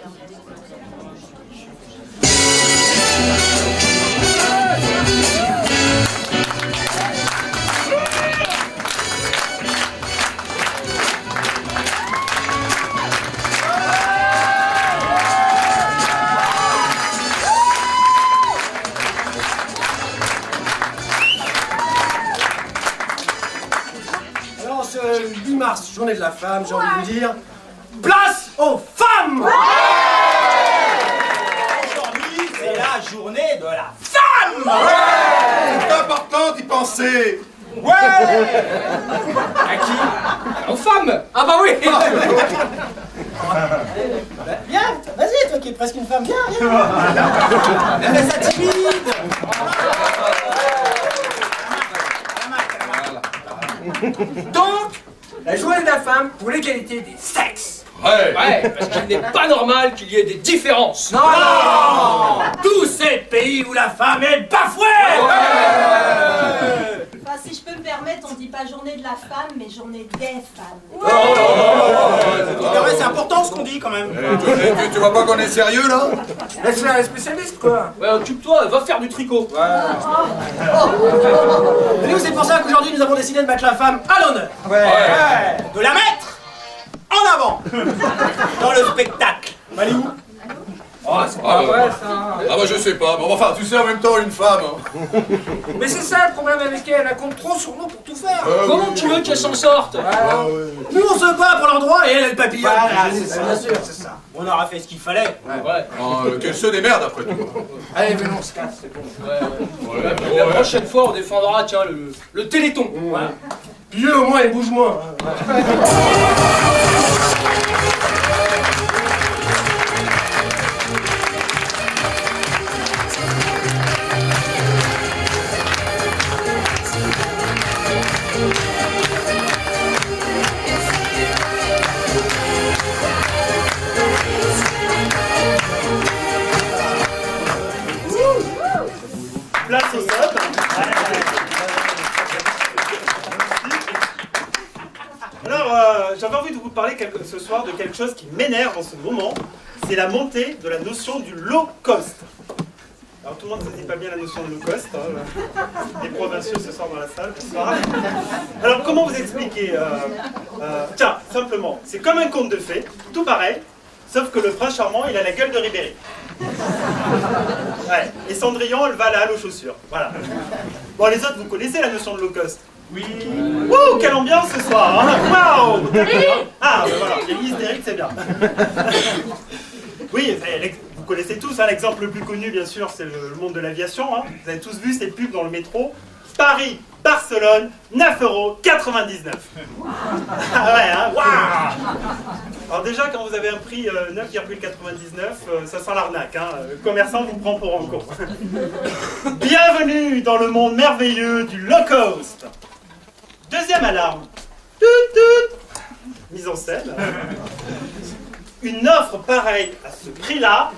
Alors, ce 8 mars, journée de la femme, j'ai envie de vous dire, place aux femmes! Aujourd'hui, c'est la journée de la femme! C'est important d'y penser. Ouais! À qui? Aux femmes! Ah bah oui! Viens, vas-y, toi qui es presque une femme, viens, viens! Mais ça timide! Donc, la journée de la femme pour l'égalité des sexes. Ouais, parce qu'il n'est pas normal qu'il y ait des différences. Non! Tous ces pays où la femme est bafouée! Enfin, si je peux me permettre, on dit pas journée de la femme, mais journée des femmes. C'est important ce qu'on dit quand même. Tu vois pas qu'on est sérieux là? Laisse-la à la spécialiste quoi. Ouais, occupe-toi, va faire du tricot. Et nous, c'est pour ça qu'aujourd'hui, nous avons décidé de mettre la femme à l'honneur. Ouais. De la mettre en avant dans le spectacle. Elle est où? Ah, c'est pas vrai ça. Ah bah je sais pas, mais enfin tu sais en même temps une femme. Mais c'est ça le problème avec elle, elle compte trop sur nous pour tout faire. Comment tu veux qu'elle s'en sorte? Nous, on se bat pour l'endroit et elle papillonne. Voilà, c'est ça, bien sûr, c'est ça. On aura fait ce qu'il fallait. Ouais. Qu'elle se démerde après tout. Allez, venons, on se casse, c'est bon. La prochaine fois, on défendra, tiens, le téléthon. Voilà. Vieux, au moins, il bouge moins. Place au sub. Alors, j'avais envie de vous parler ce soir de quelque chose qui m'énerve en ce moment. C'est la montée de la notion du low cost. Alors tout le monde ne saisit pas bien la notion de low cost. Hein. Les provinciaux ce soir dans la salle. Bonsoir. Alors comment vous expliquer tiens, simplement, c'est comme un conte de fées, tout pareil, sauf que le prince charmant, il a la gueule de Ribéry. Ouais. Et Cendrillon, elle va à la halle aux chaussures. Voilà. Bon, les autres, vous connaissez la notion de low cost? Oui. Wouh, quelle ambiance ce soir, hein. Waouh. Ah, ben voilà, les hystériques, c'est bien. Oui, vous connaissez tous, hein, l'exemple le plus connu, bien sûr, c'est le monde de l'aviation. Hein. Vous avez tous vu ces pubs dans le métro. Paris, Barcelone, 9,99 €. Ah ouais, hein, waouh. Alors déjà, quand vous avez un prix 9,99 €, ça sent l'arnaque. Hein. Le commerçant vous prend pour un con. Bienvenue dans le monde merveilleux du low cost. Deuxième alarme. Tout, tout. Mise en scène. Une offre pareille à ce prix-là,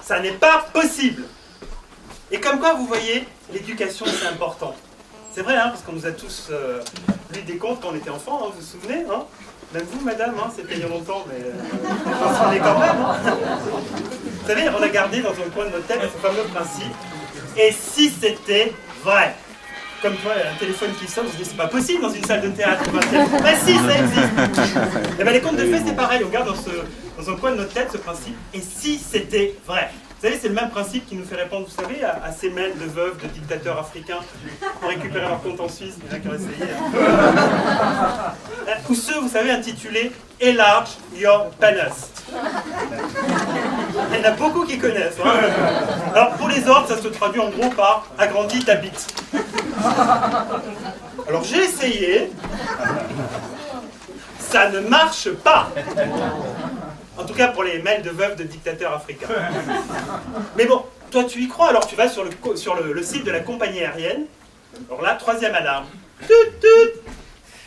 ça n'est pas possible. Et comme quoi, vous voyez, l'éducation, c'est important. C'est vrai, hein, parce qu'on nous a tous lu des contes quand on était enfant, hein, vous vous souvenez, hein? Même vous, madame, hein, c'était il y a longtemps, mais on s'en est quand même. Hein. Vous savez, on a gardé dans un coin de notre tête ce fameux principe. Et si c'était vrai? Comme toi, un téléphone qui sonne, on se dit c'est pas possible dans une salle de théâtre. Bah si, ça existe. Et ben les contes de fées, c'est pareil, on garde dans un coin de notre tête ce principe. Et si c'était vrai? Vous savez, c'est le même principe qui nous fait répondre, vous savez, à ces mails de veuves, de dictateurs africains pour récupérer leur compte en Suisse. Il y en a qui ont essayé. Ou ceux, vous savez, intitulés Enlarge Your Penis. Il y en a beaucoup qui connaissent. Hein. Alors pour les autres, ça se traduit en gros par agrandis ta bite. Alors j'ai essayé. Ça ne marche pas. En tout cas pour les mails de veuves de dictateurs africains. Mais bon, toi tu y crois, alors tu vas sur le site de la compagnie aérienne. Alors là, troisième alarme. Tout, tout.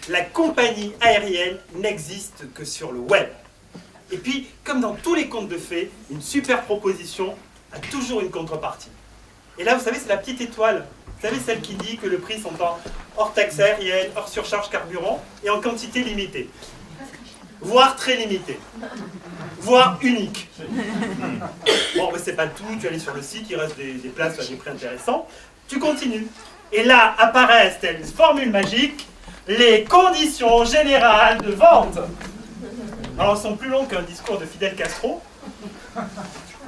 La compagnie aérienne n'existe que sur le web. Et puis, comme dans tous les contes de fées, une super proposition a toujours une contrepartie. Et là, vous savez, c'est la petite étoile. Vous savez, celle qui dit que le prix sont en hors taxe aérienne, hors surcharge carburant et en quantité limitée. Voire très limitée. voire unique. Bon, mais c'est pas tout, tu allais sur le site, il reste des places à des prix intéressants. Tu continues. Et là apparaissent, telle une formule magique, les conditions générales de vente. Alors, elles sont plus longues qu'un discours de Fidel Castro.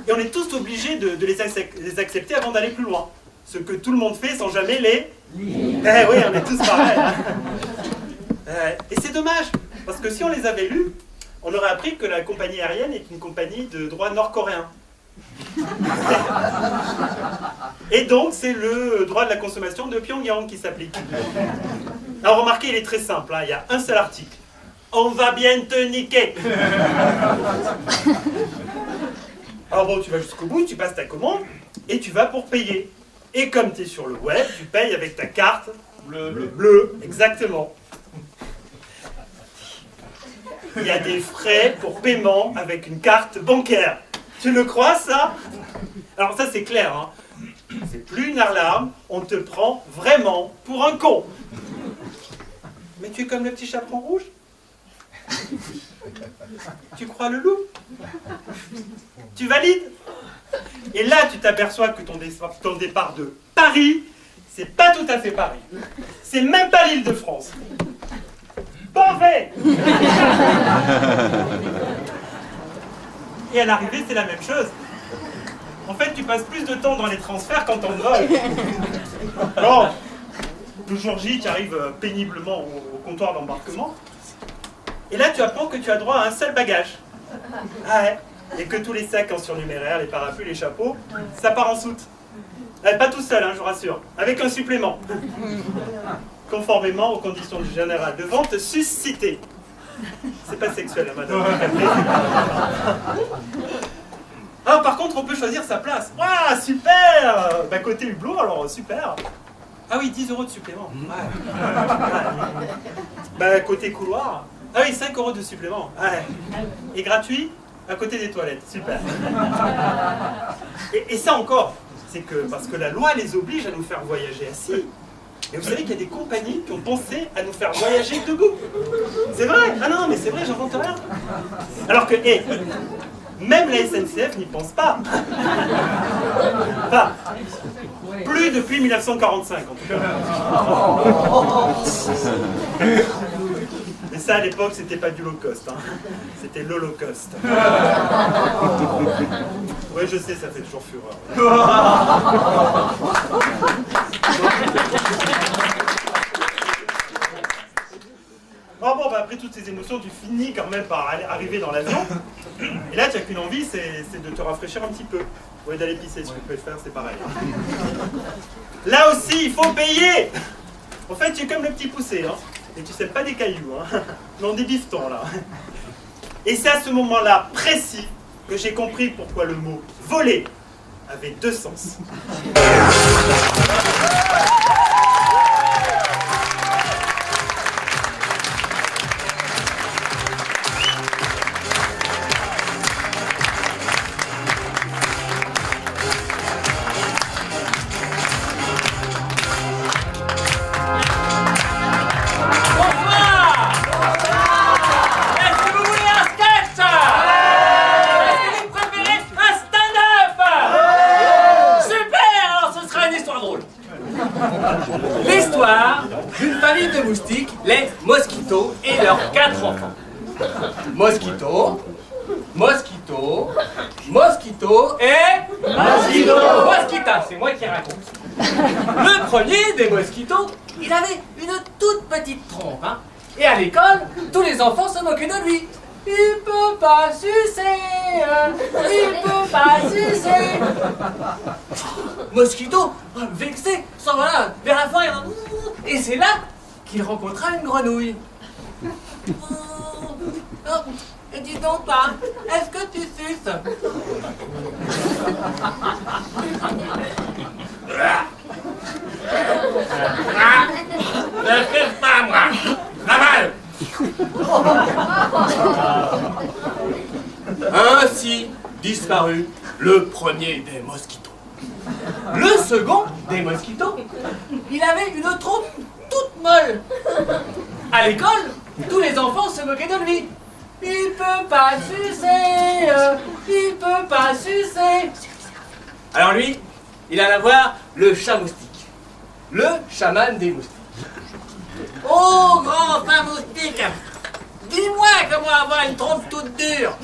Et on est tous obligés de les accepter avant d'aller plus loin. Ce que tout le monde fait sans jamais les... Eh oui, on est tous pareils. Et c'est dommage, parce que si on les avait lus, on aurait appris que la compagnie aérienne est une compagnie de droit nord-coréen. Et donc, c'est le droit de la consommation de Pyongyang qui s'applique. Alors, remarquez, il est très simple, hein, il y a un seul article. On va bien te niquer. Alors bon, tu vas jusqu'au bout, tu passes ta commande, et tu vas pour payer. Et comme tu es sur le web, tu payes avec ta carte bleue, exactement. Il y a des frais pour paiement avec une carte bancaire. Tu le crois, ça? Alors ça, c'est clair, hein. C'est plus une alarme, on te prend vraiment pour un con. Mais tu es comme le petit chaperon rouge? Tu crois le loup? Tu valides? Et là, tu t'aperçois que ton départ de Paris, c'est pas tout à fait Paris. C'est même pas l'Île-de-France. Beauvais. Et à l'arrivée, c'est la même chose. En fait, tu passes plus de temps dans les transferts qu'en temps de vol. Bon, le jour J, tu arrives péniblement au comptoir d'embarquement. Et là, tu apprends que tu as droit à un seul bagage. Ah ouais. Et que tous les sacs en surnuméraire, les parapluies, les chapeaux, ça part en soute. Pas tout seul, hein, je vous rassure. Avec un supplément. Conformément aux conditions générales de vente suscitées. C'est pas sexuel, hein, madame. Ah, par contre, on peut choisir sa place. Waouh, super! Bah, côté hublot, alors super. Ah oui, 10 € de supplément. Ouais. Bah, côté couloir. Ah oui, 5 € de supplément. Ouais. Et gratuit à côté des toilettes. Super. Et ça encore, c'est que parce que la loi les oblige à nous faire voyager assis. Mais vous savez qu'il y a des compagnies qui ont pensé à nous faire voyager debout. C'est vrai? Ah non, mais c'est vrai, j'invente rien. Alors que, même la SNCF n'y pense pas. Enfin, plus depuis 1945 en tout cas. Mais ça, à l'époque, c'était pas du low cost, hein. C'était l'Holocauste. Ouais, je sais, ça fait toujours fureur. Bon, bah, après toutes ces émotions, tu finis quand même par arriver dans l'avion. Et là, tu n'as qu'une envie, c'est de te rafraîchir un petit peu. Ouais, d'aller pisser, si tu peux le faire, c'est pareil. Là aussi, il faut payer. En fait, tu es comme le petit poussé, hein. Et tu sais pas des cailloux, hein. Non, des bifetons, là. Et c'est à ce moment-là précis que j'ai compris pourquoi le mot « voler » avait deux sens. L'histoire d'une famille de moustiques, les Mosquitos et leurs 4 enfants. Mosquito, Mosquito, Mosquito et... Mosquito. Mosquita, c'est moi qui raconte. Le premier des Mosquitos, il avait une toute petite trompe, hein. Et à l'école, tous les enfants se moquaient de lui. Il peut pas sucer, il peut pas sucer. Mosquito, vexé, s'en va là, vers la forêt. Et c'est là qu'il rencontra une grenouille. Et dis donc pas, est-ce que tu suces? Ne fais pas moi, Raval. Ainsi disparut le premier des Mosquitos. Le second des Mosquitos, il avait une trompe toute molle. À l'école, tous les enfants se moquaient de lui. il peut pas sucer, il peut pas sucer. Alors lui, il alla voir le chat moustique, le chaman des moustiques. Oh, grand fin moustique, dis-moi comment avoir une trompe toute dure.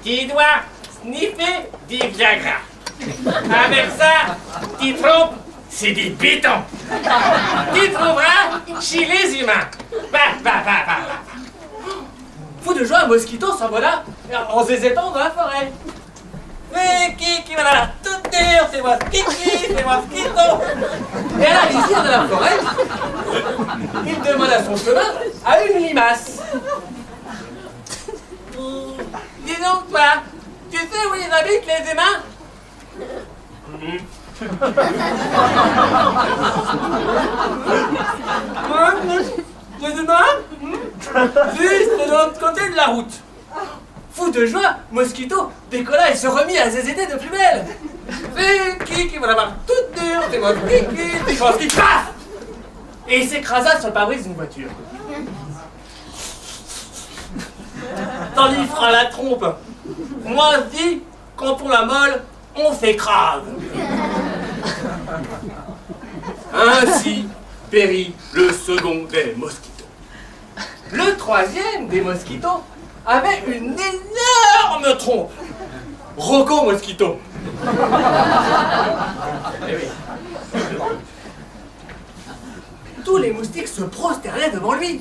Tu dois sniffer du Viagra. Avec ça, tu trompes, c'est du béton. Tu trouveras chez les humains. Fou de joie, Mosquito s'envola en zézétant dans la forêt. Mais qui va là, toute dure, c'est Mosquito, c'est Mosquito. Et à la lisière de la forêt, il demanda son chemin à une limace. Dis donc, toi, tu sais où ils habitent les humains? Les humains? Juste de l'autre côté de la route. Fou de joie, Mosquito décolla et se remit à zézéter de plus belle. C'est qui va l'avoir toute dure, c'est moi qui paf! Et il s'écrasa sur le pare-brise d'une voiture. Tandis fera la trompe. Moi je dis, quand on la molle, on s'écrase. Ainsi périt le second des mosquitos. Le troisième des mosquitos avait une énorme trompe. Rocco Mosquito. Eh oui. Tous les moustiques se prosternaient devant lui,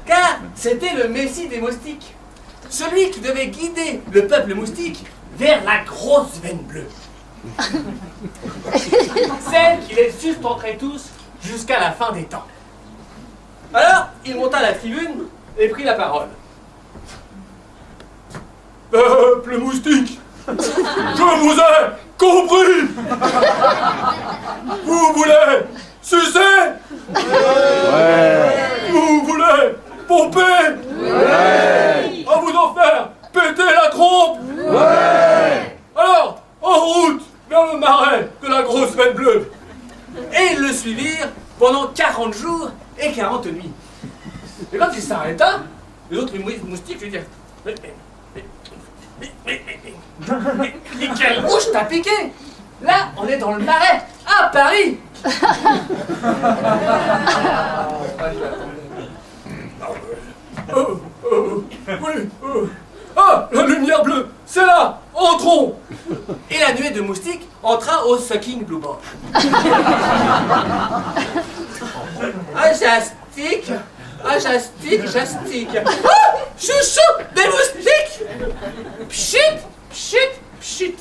car c'était le messie des moustiques, celui qui devait guider le peuple moustique vers la grosse veine bleue. Celle qui les sustenterait tous jusqu'à la fin des temps. Alors, il monta à la tribune et prit la parole. Peuple moustique, je vous ai compris. Vous voulez sucer? Ouais. Vous voulez pomper? Ouais. À vous en faire péter la trompe? Ouais. Alors, en route vers le marais de la grosse veine bleue. Et ils le suivirent pendant 40 jours et 40 nuits. Et quand il s'arrêta, les autres moustiques lui dirent: Mais quelle mouche t'a piqué? Là, on est dans le marais, à Paris. Ah, la lumière bleue, c'est là, entrons. Et la nuée de moustiques entra au Sucking Blue Ball. Ah, j'astique. Ah, j'astique. Ah, chouchou, des moustiques. Pchit, pchit, pchit.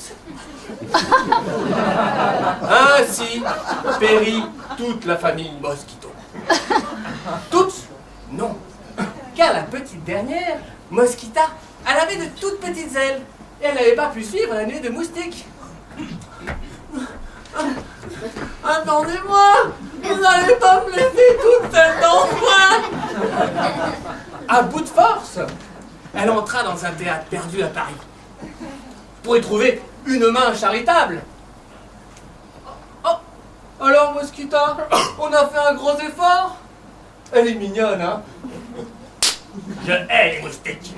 Ainsi périt toute la famille Mosquito. Toutes? Non. Car la petite dernière, Mosquita, elle avait de toutes petites ailes et elle n'avait pas pu suivre la nuée de moustiques. Attendez-moi, vous n'allez pas me laisser toute seule dans ce coin. À bout de force, elle entra dans un théâtre perdu à Paris pour y trouver une main charitable. Oh, alors Mosquita, on a fait un gros effort. Elle est mignonne, hein? Je hais les moustiques.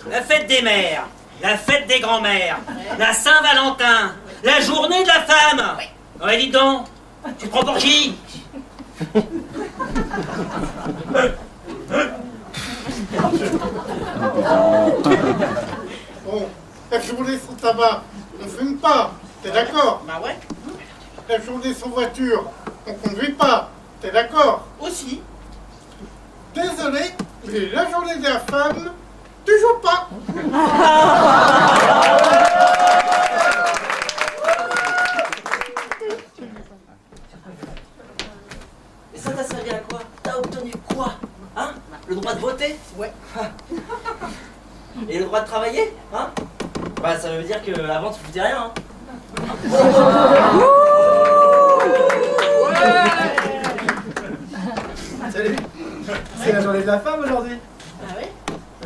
La fête des mères, la fête des grands-mères, la Saint-Valentin, la journée de la femme. Ouais, dis donc, tu te prends pour qui? Bon, la journée sans tabac, on fume pas, t'es d'accord? Bah ouais, La journée sans voiture, on conduit pas, t'es d'accord? aussi. Désolé, mais la journée de la femme, toujours pas. Et ça t'a servi à quoi? T'as obtenu quoi? Hein? Le droit de voter? Ouais. Et le droit de travailler? Hein? Bah ça veut dire que avant tu foutais rien, hein? Salut. C'est la journée de la femme aujourd'hui. Ah oui?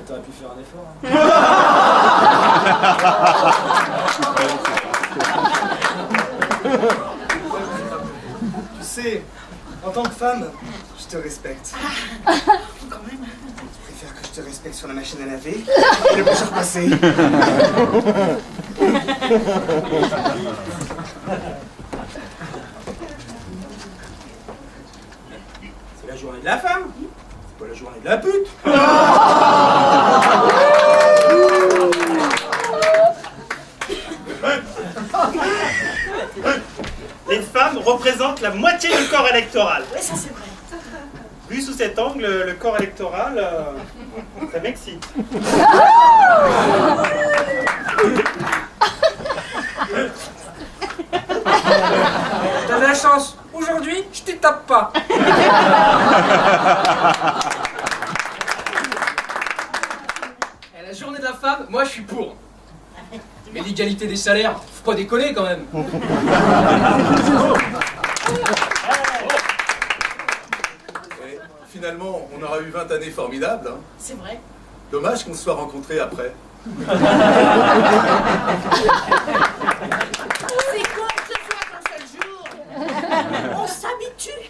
T'aurais pu faire un effort. Tu sais, en tant que femme, je te respecte. Quand même. Je préfère que je te respecte sur la machine à laver et le bouchard passé. C'est la journée de la femme. C'est pas la journée de la pute. Les femmes représentent la moitié du corps électoral. Oui, ça c'est vrai. Vu sous cet angle, le corps électoral, ça m'excite. T'as de la chance. Aujourd'hui, je te tape pas. Et la journée de la femme, moi je suis pour. Mais l'égalité des salaires, faut pas déconner quand même. Et finalement, on aura eu 20 années formidables. Hein. C'est vrai. Dommage qu'on se soit rencontrés après. C'est con que ce soit qu'un seul jour. On s'habitue.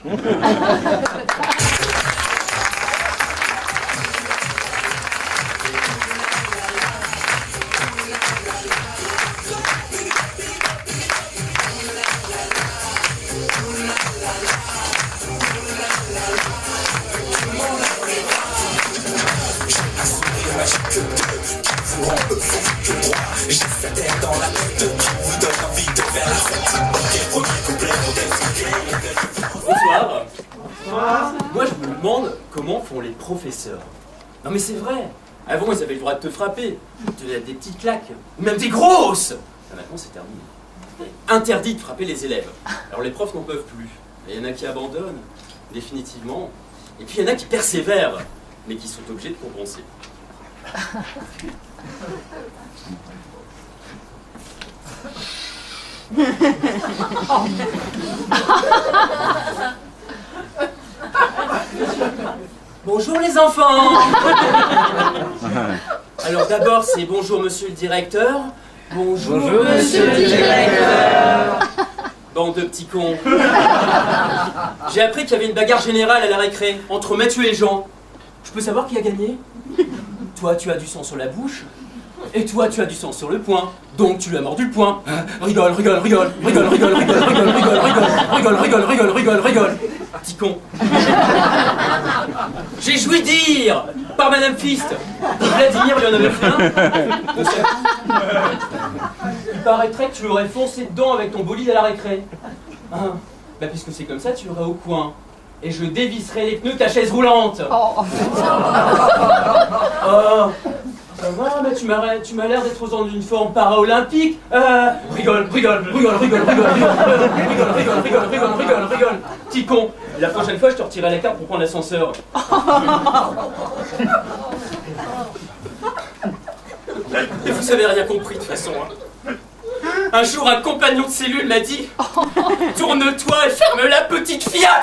Bonsoir. Moi je me demande comment font les professeurs. Non mais c'est vrai. Avant ils avaient le droit de te frapper, de te donner des petites claques, ou même des grosses. Maintenant c'est terminé. Interdit de frapper les élèves. Alors les profs n'en peuvent plus. Il y en a qui abandonnent, définitivement. Et puis il y en a qui persévèrent, mais qui sont obligés de compenser. Bonjour les enfants. Alors d'abord c'est bonjour monsieur le directeur. Bonjour monsieur le directeur. Bande de petits cons. J'ai appris qu'il y avait une bagarre générale à la récré entre Mathieu et Jean. Je peux savoir qui a gagné? Toi tu as du sang sur la bouche. Et toi, tu as du sang sur le poing, donc tu lui as mordu le poing. Rigole, rigole, rigole, rigole, rigole, rigole, rigole, rigole, rigole, rigole, rigole, rigole, rigole. Petit con. J'ai joui dire par Madame Fist. Vladimir lui en avait fait un. De sa coupe. Il paraîtrait que tu l'aurais foncé dedans avec ton bolide à la récré. Hein, bah puisque c'est comme ça, tu iras au coin. Et je dévisserai les pneus de ta chaise roulante. Oh. Ça va, mais tu m'as l'air d'être dans une forme para-olympique. Rigole, rigole, rigole, rigole, rigole, rigole, rigole, rigole, rigole, rigole, rigole, rigole. Petit con. La prochaine fois, je te retirerai la carte pour prendre l'ascenseur. Et vous avez rien compris de toute façon. Hein. Un jour, un compagnon de cellule m'a dit « Tourne-toi et ferme la petite Fiat !»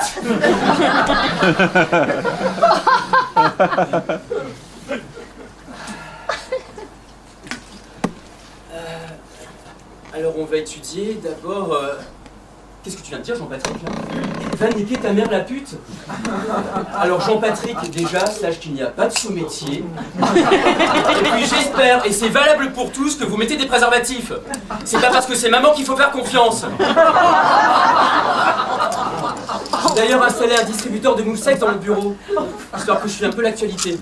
Alors on va étudier d'abord... Qu'est-ce que tu viens de dire, Jean-Patrick? Va niquer ta mère la pute. Alors Jean-Patrick, déjà, sache qu'il n'y a pas de sous-métier. Et puis j'espère, et c'est valable pour tous, que vous mettez des préservatifs. C'est pas parce que c'est maman qu'il faut faire confiance. J'ai d'ailleurs installé un distributeur de moules secs dans le bureau, histoire que je suis un peu l'actualité.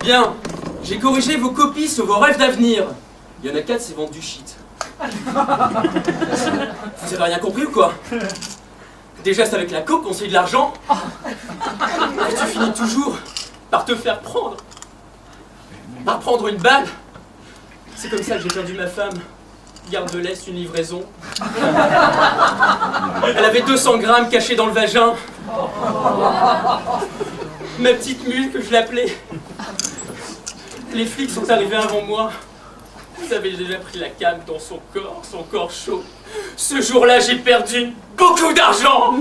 Bien, j'ai corrigé vos copies sur vos rêves d'avenir. Il y en a 4, c'est vendre du shit. Vous avez rien compris ou quoi? Déjà c'est avec la coke qu'on se fait de l'argent. Et tu finis toujours par te faire prendre. Par prendre une balle. C'est comme ça que j'ai perdu ma femme. Gare de l'Est, une livraison. Elle avait 200 grammes cachés dans le vagin. Ma petite mule que je l'appelais. Les flics sont arrivés avant moi. Vous avez déjà pris la canne dans son corps chaud. Ce jour-là, j'ai perdu beaucoup d'argent.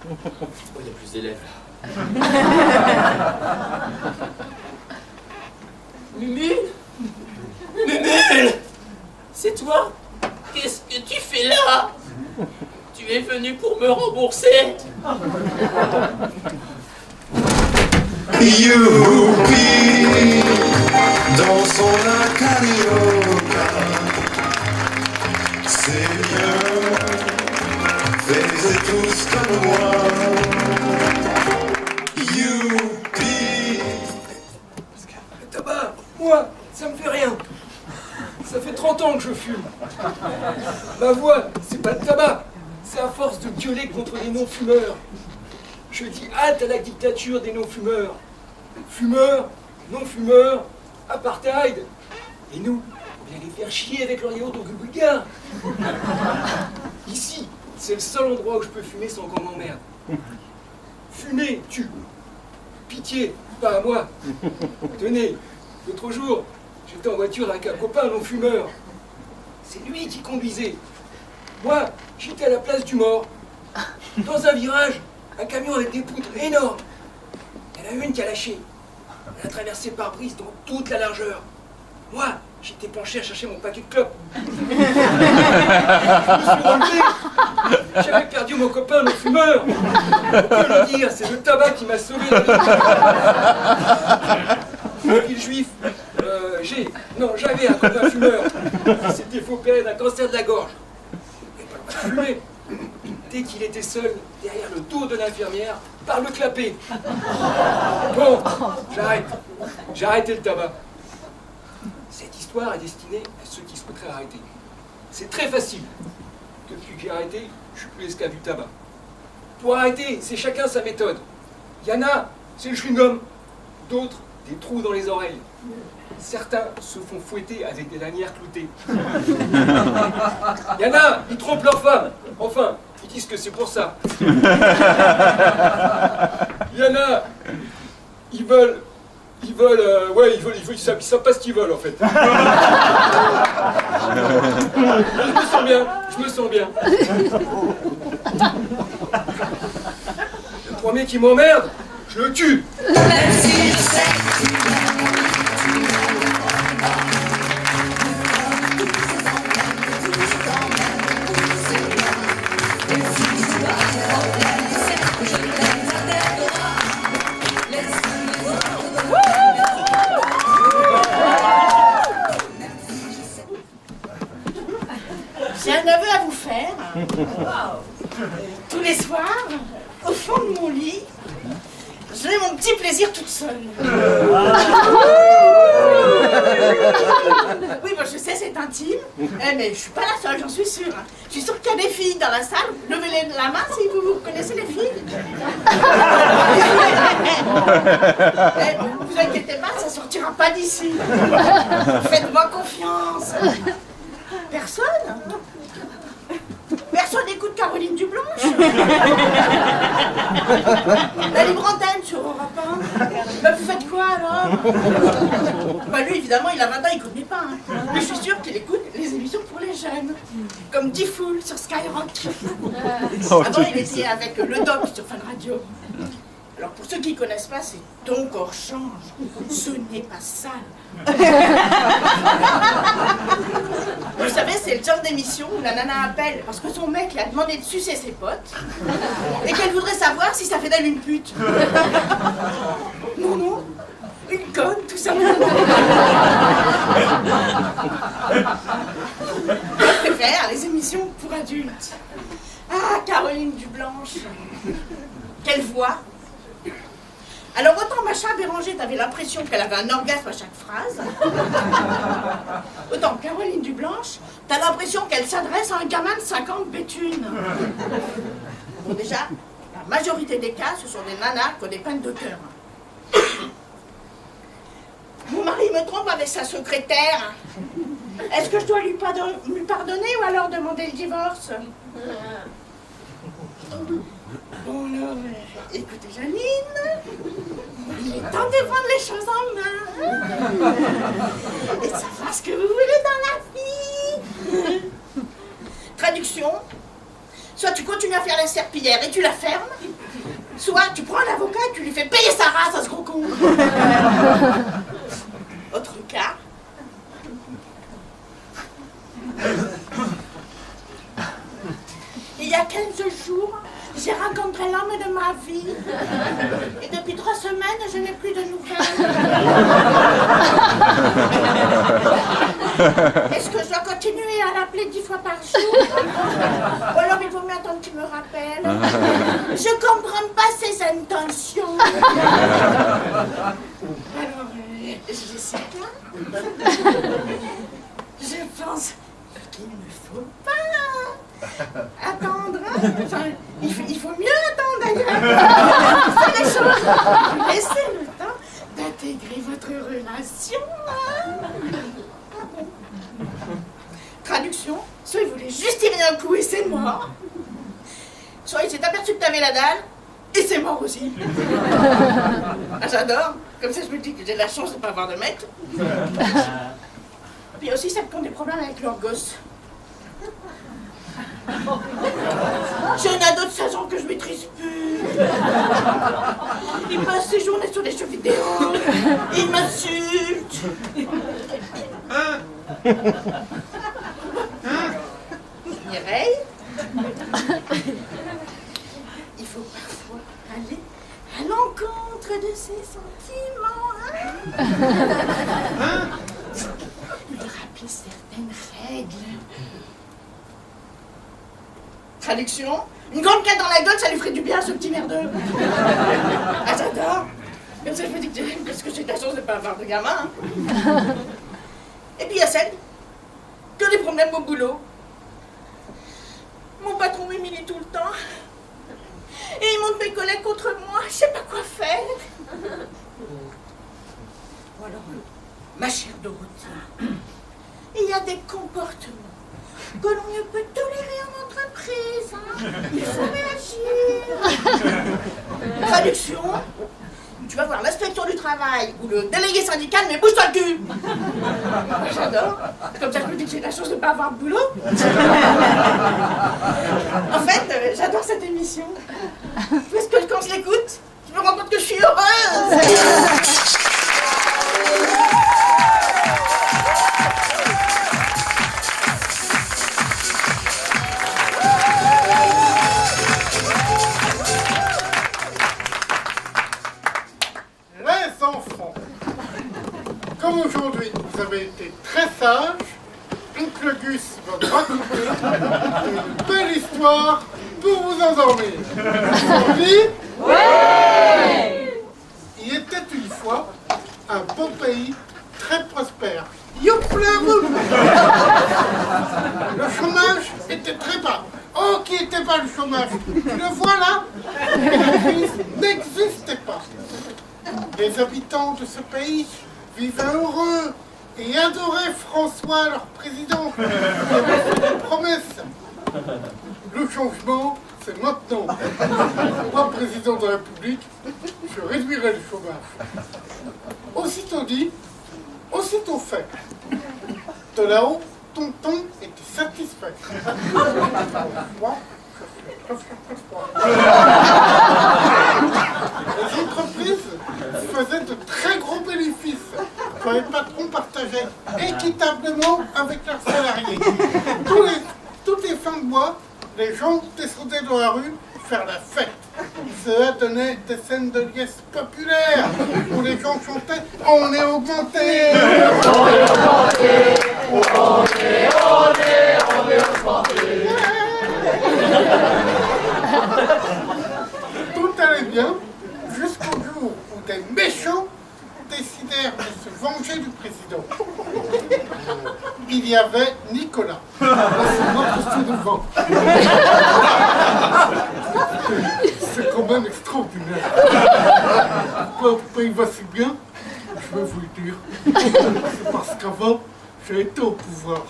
Oh, il y a plus d'élèves là. Mumu? Mumu! C'est toi? Qu'est-ce que tu fais là? Tu es venu pour me rembourser? Youpi, dans son carioca, c'est bien, faites tous comme moi. Youpi. Le tabac, moi, ça me fait rien. Ça fait 30 ans que je fume. Ma voix, c'est pas le tabac. C'est à force de gueuler contre les non-fumeurs. Je dis halte à la dictature des non-fumeurs. Fumeurs, non-fumeurs, apartheid. Et nous, on vient les faire chier avec leur yaourt au bulgare. Ici, c'est le seul endroit où je peux fumer sans qu'on m'emmerde. Fumer, tu. Pitié, pas à moi. Tenez, l'autre jour, j'étais en voiture avec un copain non-fumeur. C'est lui qui conduisait. Moi, j'étais à la place du mort. Dans un virage, un camion avec des poutres énormes. Il y en a une qui a lâché. Elle a traversé le pare-brise dans toute la largeur. Moi, j'étais penché à chercher mon paquet de clopes. Je me suis relevé. J'avais perdu mon copain, le fumeur. On peut le dire, c'est le tabac qui m'a sauvé la vie. Profil juif. J'avais un copain fumeur. Il s'était fait opérer d'un cancer de la gorge. Il n'avait pas le droit de fumer. Dès qu'il était seul, derrière le dos de l'infirmière, par le clapet. Bon, j'arrête. J'ai arrêté le tabac. Cette histoire est destinée à ceux qui souhaiteraient arrêter. C'est très facile. Depuis que j'ai arrêté, je suis plus esclave du tabac. Pour arrêter, c'est chacun sa méthode. Il y en a, c'est le chewing-gum. D'autres, des trous dans les oreilles. Certains se font fouetter avec des lanières cloutées. Il y en a, ils trompent leur femme. Enfin, ils disent que c'est pour ça. Il y en a, ils savent pas ce qu'ils veulent en fait. Je me sens bien. Le premier qui m'emmerde, je le tue. J'ai un aveu à vous faire. Tous les soirs, au fond de mon lit, j'ai mon petit plaisir toute seule. Oui, bon, je sais, c'est intime, mais je suis pas la seule, j'en suis sûre. Je suis sûre qu'il y a des filles dans la salle. Levez la main si vous connaissez les filles. Bon, vous inquiétez pas, ça sortira pas d'ici. Faites-moi confiance. Personne n'écoute Caroline Dublanche. La libre antenne sur Europe 1. Bah, vous faites quoi alors? Bah lui évidemment il a 20 ans, il connaît pas. Mais je suis sûre qu'il écoute les émissions pour les jeunes. Comme D-Fool sur Skyrock. Avant il était avec le Doc sur Fun Radio. Alors pour ceux qui ne connaissent pas, c'est Ton corps change. Ce n'est pas sale. Vous savez, c'est le genre d'émission où la nana appelle parce que son mec lui a demandé de sucer ses potes et qu'elle voudrait savoir si ça fait d'elle une pute. Non, une conne, tout simplement. Je préfère les émissions pour adultes. Ah, Caroline Dublanche. Quelle voix! Alors autant Macha Béranger, t'avais l'impression qu'elle avait un orgasme à chaque phrase. Autant Caroline Dublanche, t'as l'impression qu'elle s'adresse à un gamin de 50 bétunes. Bon déjà, la majorité des cas, ce sont des nanas qui ont des peines de cœur. Mon mari me trompe avec sa secrétaire. Est-ce que je dois lui pardonner ou alors demander le divorce? Bon alors, écoutez Janine, il est temps de prendre les choses en main et de savoir ce que vous voulez dans la vie. Traduction, soit tu continues à faire la serpillière et tu la fermes, soit tu prends un avocat et tu lui fais payer sa race à ce gros con. Autre cas. Il y a 15 jours, j'ai rencontré l'homme de ma vie. Et depuis 3 semaines, je n'ai plus de nouvelles. Est-ce que je dois continuer à l'appeler 10 fois par jour? Ou alors il vaut mieux attendre qu'il me rappelle? Je comprends pas ses intentions. Alors, Jessica, je pense qu'il ne faut pas attendre. Enfin, il faut mieux attendre d'ailleurs. C'est les choses. Laissez le temps d'intégrer votre relation. Traduction, soit il voulait juste tirer un coup et c'est mort, soit il s'est aperçu que t'avais la dalle et c'est mort aussi. Ah, j'adore. Comme ça, je me dis que j'ai de la chance de ne pas avoir de mec. Puis aussi, ça me pose des problèmes avec leurs gosses. J'ai un ado de 16 ans que je maîtrise plus. Il passe ses journées sur les jeux vidéo. Il m'insulte. Mireille, il faut parfois aller à l'encontre de ses sentiments. Lui rappeler certaines règles. Traduction, une grande claque dans la gueule, ça lui ferait du bien à ce petit merdeux. Ah, j'adore. Comme ça, je me dis que j'aime parce que j'ai de la chance de ne pas avoir de gamin. Et puis il y a celle que des problèmes au boulot. Mon patron m'humilie tout le temps. Et il monte mes collègues contre moi. Je sais pas quoi faire. Ou alors, ma chère Dorothée, il y a des comportements que l'on ne peut tolérer en entreprise. Hein. Il faut réagir. Traduction. Tu vas voir l'inspection du travail ou le délégué syndical, mais bouge-toi le cul. J'adore. Comme ça, je me dis que j'ai la chance de ne pas avoir de boulot. En fait, j'adore cette émission. Parce que quand je l'écoute, je me rends compte que je suis heureuse. Comme aujourd'hui, vous avez été très sages, Oncle Gus va vous raconter une belle histoire pour vous endormir. On dit ? Oui ! Il était une fois un beau pays très prospère. Youpla-woup ! Le chômage était très bas. Oh, qui était bas le chômage? Le voilà! La crise n'existait pas. Les habitants de ce pays vivaient heureux et adoraient François, leur président, qui avait fait des promesses. Le changement, c'est maintenant. Moi, président de la République, je réduirai le chômage. Aussitôt dit, aussitôt fait. De là-haut, Tonton était satisfait. Moi, les entreprises faisaient de très gros bénéfices que les patrons partageaient équitablement avec leurs salariés. Toutes les fins de mois, les gens descendaient dans la rue pour faire la fête. Cela donnait des scènes de liesse populaires où les gens chantaient « On est augmenté !» On est augmenté !» On est augmenté !» Tout allait bien jusqu'au jour où des méchants décidèrent de se venger du président. Il y avait Nicolas, notre sous-devant. C'est quand même extraordinaire. Pourquoi il va si bien? Je vais vous le dire. C'est parce qu'avant, j'ai été au pouvoir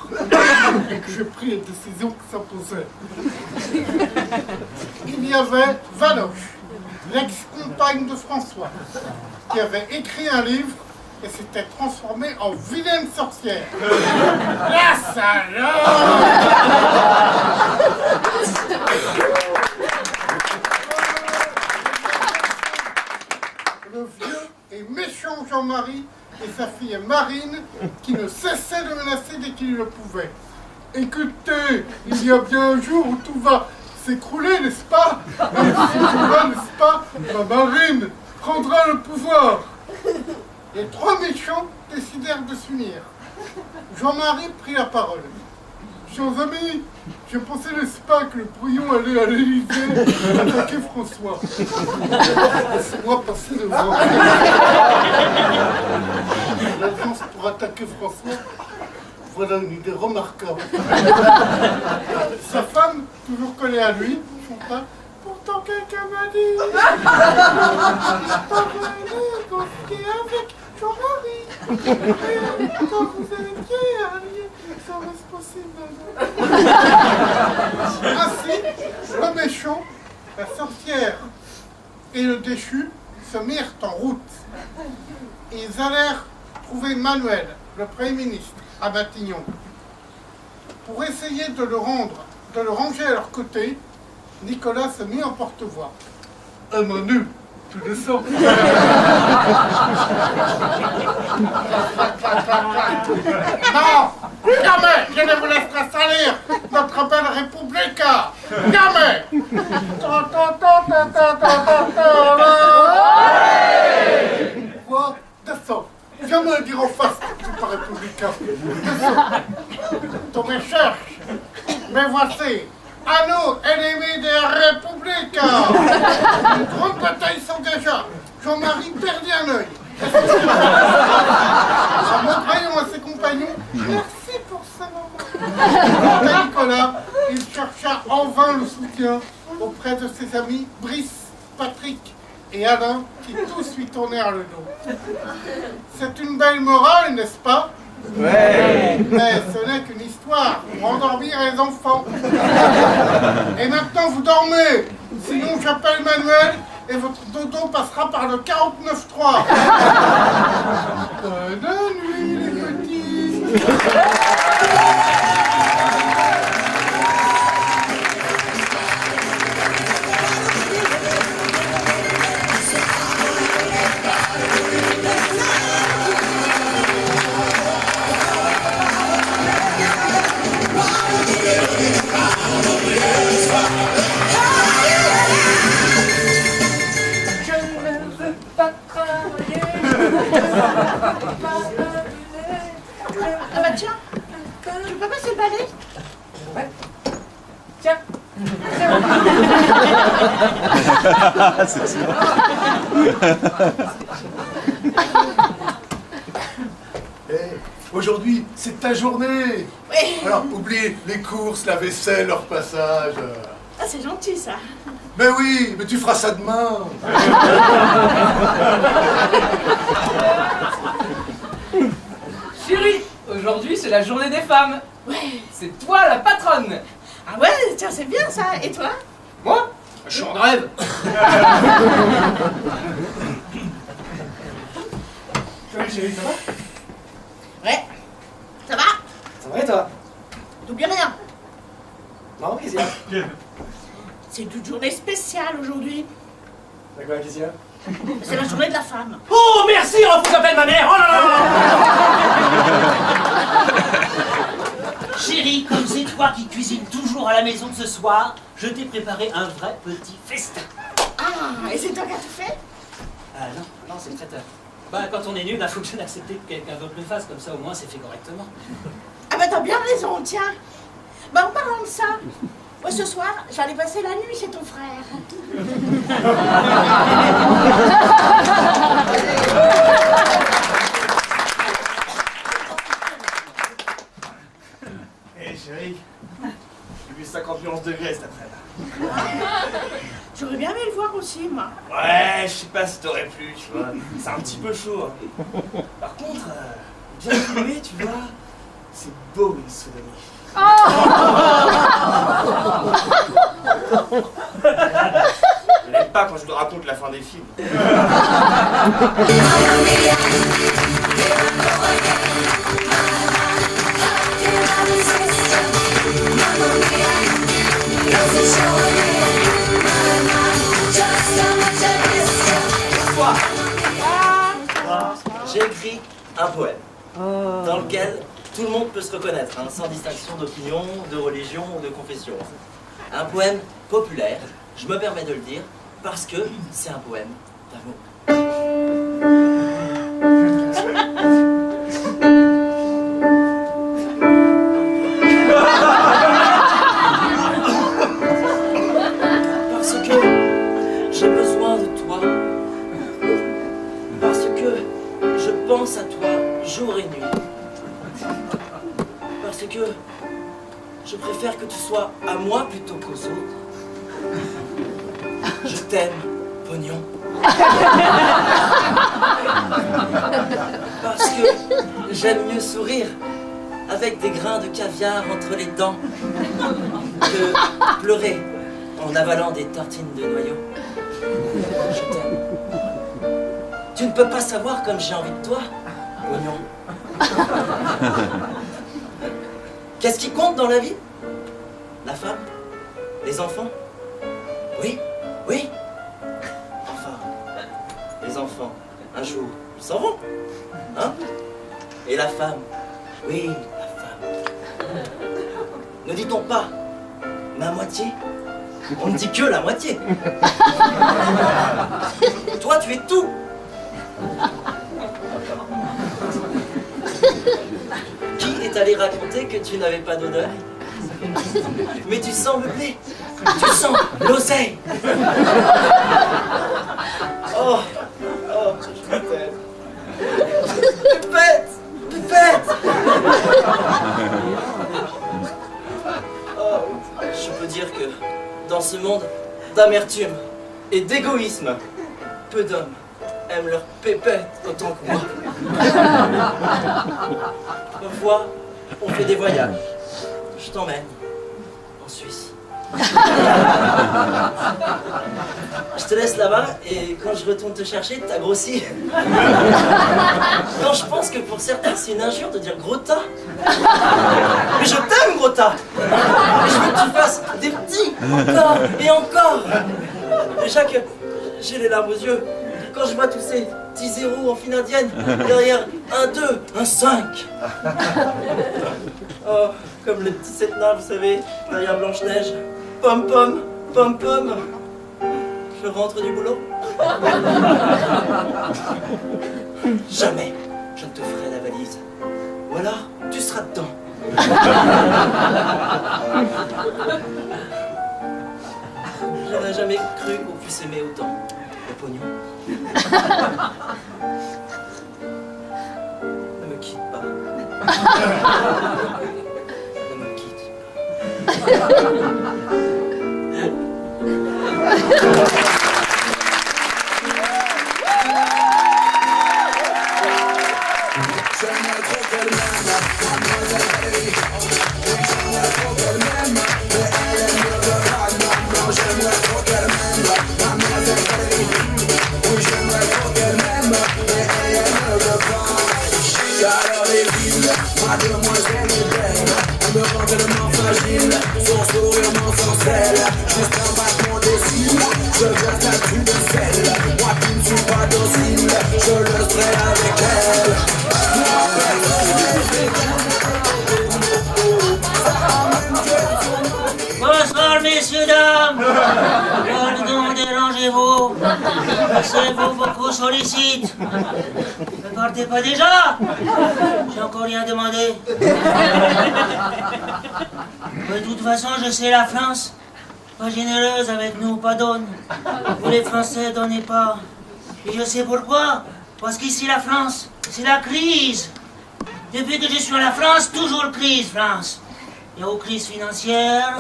et que j'ai pris les décisions qui s'imposaient. Il y avait Valoche, l'ex-compagne de François, qui avait écrit un livre et s'était transformée en vilaine sorcière. La salope! Le vieux et méchant Jean-Marie et sa fille Marine, qui ne cessaient de menacer dès qu'ils le pouvaient. Écoutez, il y a bien un jour où tout va s'écrouler, n'est-ce pas? Et ce jour-là, n'est-ce pas, ma Marine prendra le pouvoir. Les trois méchants décidèrent de s'unir. Jean-Marie prit la parole. Chers amis, je pensais, n'est-ce pas, que le brouillon allait à l'Élysée attaquer François. Laissez-moi passer devant. L'agence pour attaquer François, voilà une idée remarquable. Sa femme, toujours collée à lui, chanta. Pourtant quelqu'un m'a dit. Pas confier avec Jean-Marie. Quand vous étiez alliés, ça reste possible. Ainsi, le méchant, la sorcière et le déchu se mirent en route. Ils allèrent trouver Manuel, le Premier ministre, à Matignon. Pour essayer de le ranger à leur côté, Nicolas se mit en porte-voix. Manu, tu descends. Non, jamais je ne vous laisserai salir notre belle République. Jamais. Quoi? Descends. Viens me le dire en face, tu n'es pas républicain. Descends. Tu me cherches. Mais voici. À nous, ennemis des républicains! Une grande bataille s'engagea. Jean-Marie perdit un œil. En montrant à ses compagnons, merci pour ça, maman. Quant à Nicolas, il chercha en vain le soutien auprès de ses amis Brice, Patrick et Alain, qui tous lui tournèrent le dos. C'est une belle morale, n'est-ce pas? Ouais. Mais ce n'est qu'une histoire pour endormir les enfants. Et maintenant vous dormez. Sinon j'appelle Manuel et votre dodo passera par le 49.3. Bonne nuit les petits. Ah bah tiens, tu peux passer le balai? Ouais. Tiens. C'est ça. Aujourd'hui, c'est ta journée. Oui. Alors, oublie les courses, la vaisselle, leur passage. Ah, c'est gentil ça. Mais oui, mais tu feras ça demain. Chérie, aujourd'hui c'est la journée des femmes. Ouais. C'est toi la patronne. Ah ouais, tiens, c'est bien ça. Et toi? Moi, je suis en grève. Salut chérie, ça va? Ouais. Ça va? Ça va et toi? T'oublies rien. Non, qu'est-ce qu'il y a? C'est une journée spéciale aujourd'hui. D'accord, qu'est-ce qu'il y a? C'est la journée de la femme. Oh, merci, on vous appelle ma mère. Oh là là. Chérie, comme c'est toi qui cuisines toujours à la maison ce soir, je t'ai préparé un vrai petit festin. Ah, et c'est toi qui as tout fait? Ah non, c'est le traiteur. Bah, quand on est nul, il faut bien accepter que quelqu'un d'autre le fasse, comme ça au moins c'est fait correctement. Ah bah t'as bien raison, tiens. Bah en parlant de ça, moi ce soir, j'allais passer la nuit chez ton frère. Hé chérie, j'ai vu 50 nuances degrés cet après-midi. J'aurais bien aimé le voir aussi, moi. Ouais, je sais pas si t'aurais plu, tu vois. C'est un petit peu chaud. Hein. Par contre, bien filmé, tu vois, C'est beau une sodomie. Je n'aime pas quand je te raconte la fin des films. J'ai écrit un poème dans lequel tout le monde peut se reconnaître, hein, sans distinction d'opinion, de religion ou de confession. Un poème populaire, je me permets de le dire, parce que c'est un poème d'amour. Parce que j'ai besoin de toi. Parce que je pense à toi jour et nuit. Parce que je préfère que tu sois à moi plutôt qu'aux autres. Je t'aime, pognon. Parce que j'aime mieux sourire avec des grains de caviar entre les dents que pleurer en avalant des tartines de noyaux. Je t'aime. Tu ne peux pas savoir comme j'ai envie de toi, pognon. Qu'est-ce qui compte dans la vie? La femme? Les enfants? Oui, oui. Enfin, les enfants, un jour, ils s'en vont. Hein? Et la femme? Oui, la femme. Ne dit-on pas ma moitié? On ne dit que la moitié. Toi, tu es tout. Qui est allé raconter que tu n'avais pas d'odeur? Mais tu sens le blé, tu sens l'oseille. Oh, oh, je t'aime. Pépette, pépette. Oh, je peux dire que dans ce monde d'amertume et d'égoïsme, peu d'hommes aiment leur pépette autant que moi. Parfois, on fait des voyages. Je t'emmène en Suisse. Je te laisse là-bas et quand je retourne te chercher, t'as grossi. Non, je pense que pour certains, c'est une injure de dire gros tas. Mais je t'aime, gros tas. Et je veux que tu fasses des petits encore et encore. Déjà que j'ai les larmes aux yeux quand je vois tous ces petits zéros en fine indienne derrière un 2, un 5. Oh, comme le petit Setna, vous savez, derrière Blanche-Neige. Pom pom, pom pom. Je rentre du boulot. Jamais je ne te ferai la valise. Ou alors, tu seras dedans. J'aurais jamais cru qu'on puisse aimer autant. Le pognon. Ne me quitte pas. Ne me quitte pas. Bonsoir, messieurs, dames. Pardon, dérangez-vous. Je sais que vous beaucoup sollicite. Ne partez pas déjà. J'ai encore rien demandé. De toute façon, je sais la France. Pas généreuse avec nous, pas donne. Vous les Français, donnez pas. Et je sais pourquoi. Parce qu'ici, la France, c'est la crise. Depuis que je suis à la France, toujours crise, France. Il y a une crise financière,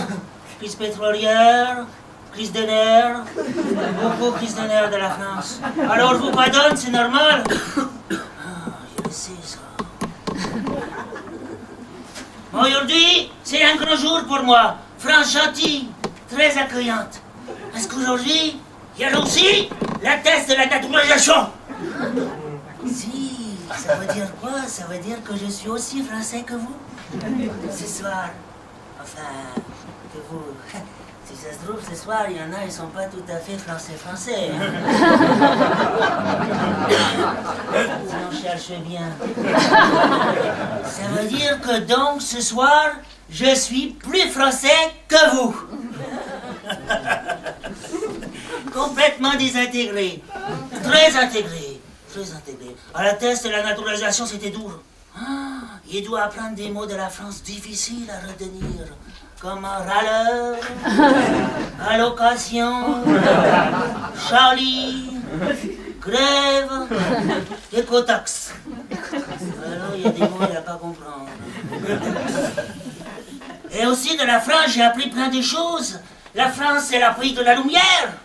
crise pétrolière, crise des nerfs, beaucoup de crise des nerfs de la France. Alors vous pardonnez, c'est normal. Ah, je sais ça. Aujourd'hui, c'est un grand jour pour moi. France gentille, très accueillante. Parce qu'aujourd'hui, il y a aussi la thèse de la naturalisation. Si, ça veut dire quoi? Ça veut dire que je suis aussi français que vous? Ce soir, enfin, que vous... Si ça se trouve, ce soir, il y en a, ils sont pas tout à fait français. Si on cherche bien. Ça veut dire que donc, ce soir, je suis plus français que vous. Complètement désintégré. Très intégré. À la thèse de la naturalisation, c'était dur. Il doit apprendre des mots de la France difficiles à retenir. Comme râleur, allocation, Charlie, grève, écotaxe. Alors il y a des mots à pas comprendre. Et aussi de la France, j'ai appris plein de choses. La France, c'est la pays de la lumière.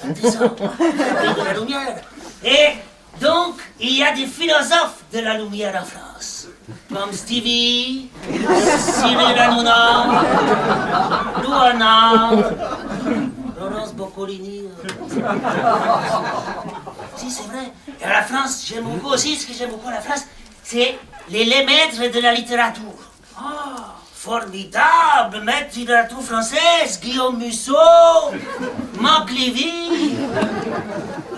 C'est ça, la pays de la lumière. Et donc, il y a des philosophes de la lumière en France. Comme Stevie, Cyril Hanouna, Louana, Laurence Boccolini. Si, c'est vrai. Et à la France, j'aime beaucoup aussi, ce que j'aime beaucoup à la France, c'est les maîtres de la littérature. Oh, formidable maître de littérature française, Guillaume Musso, Marc Lévy.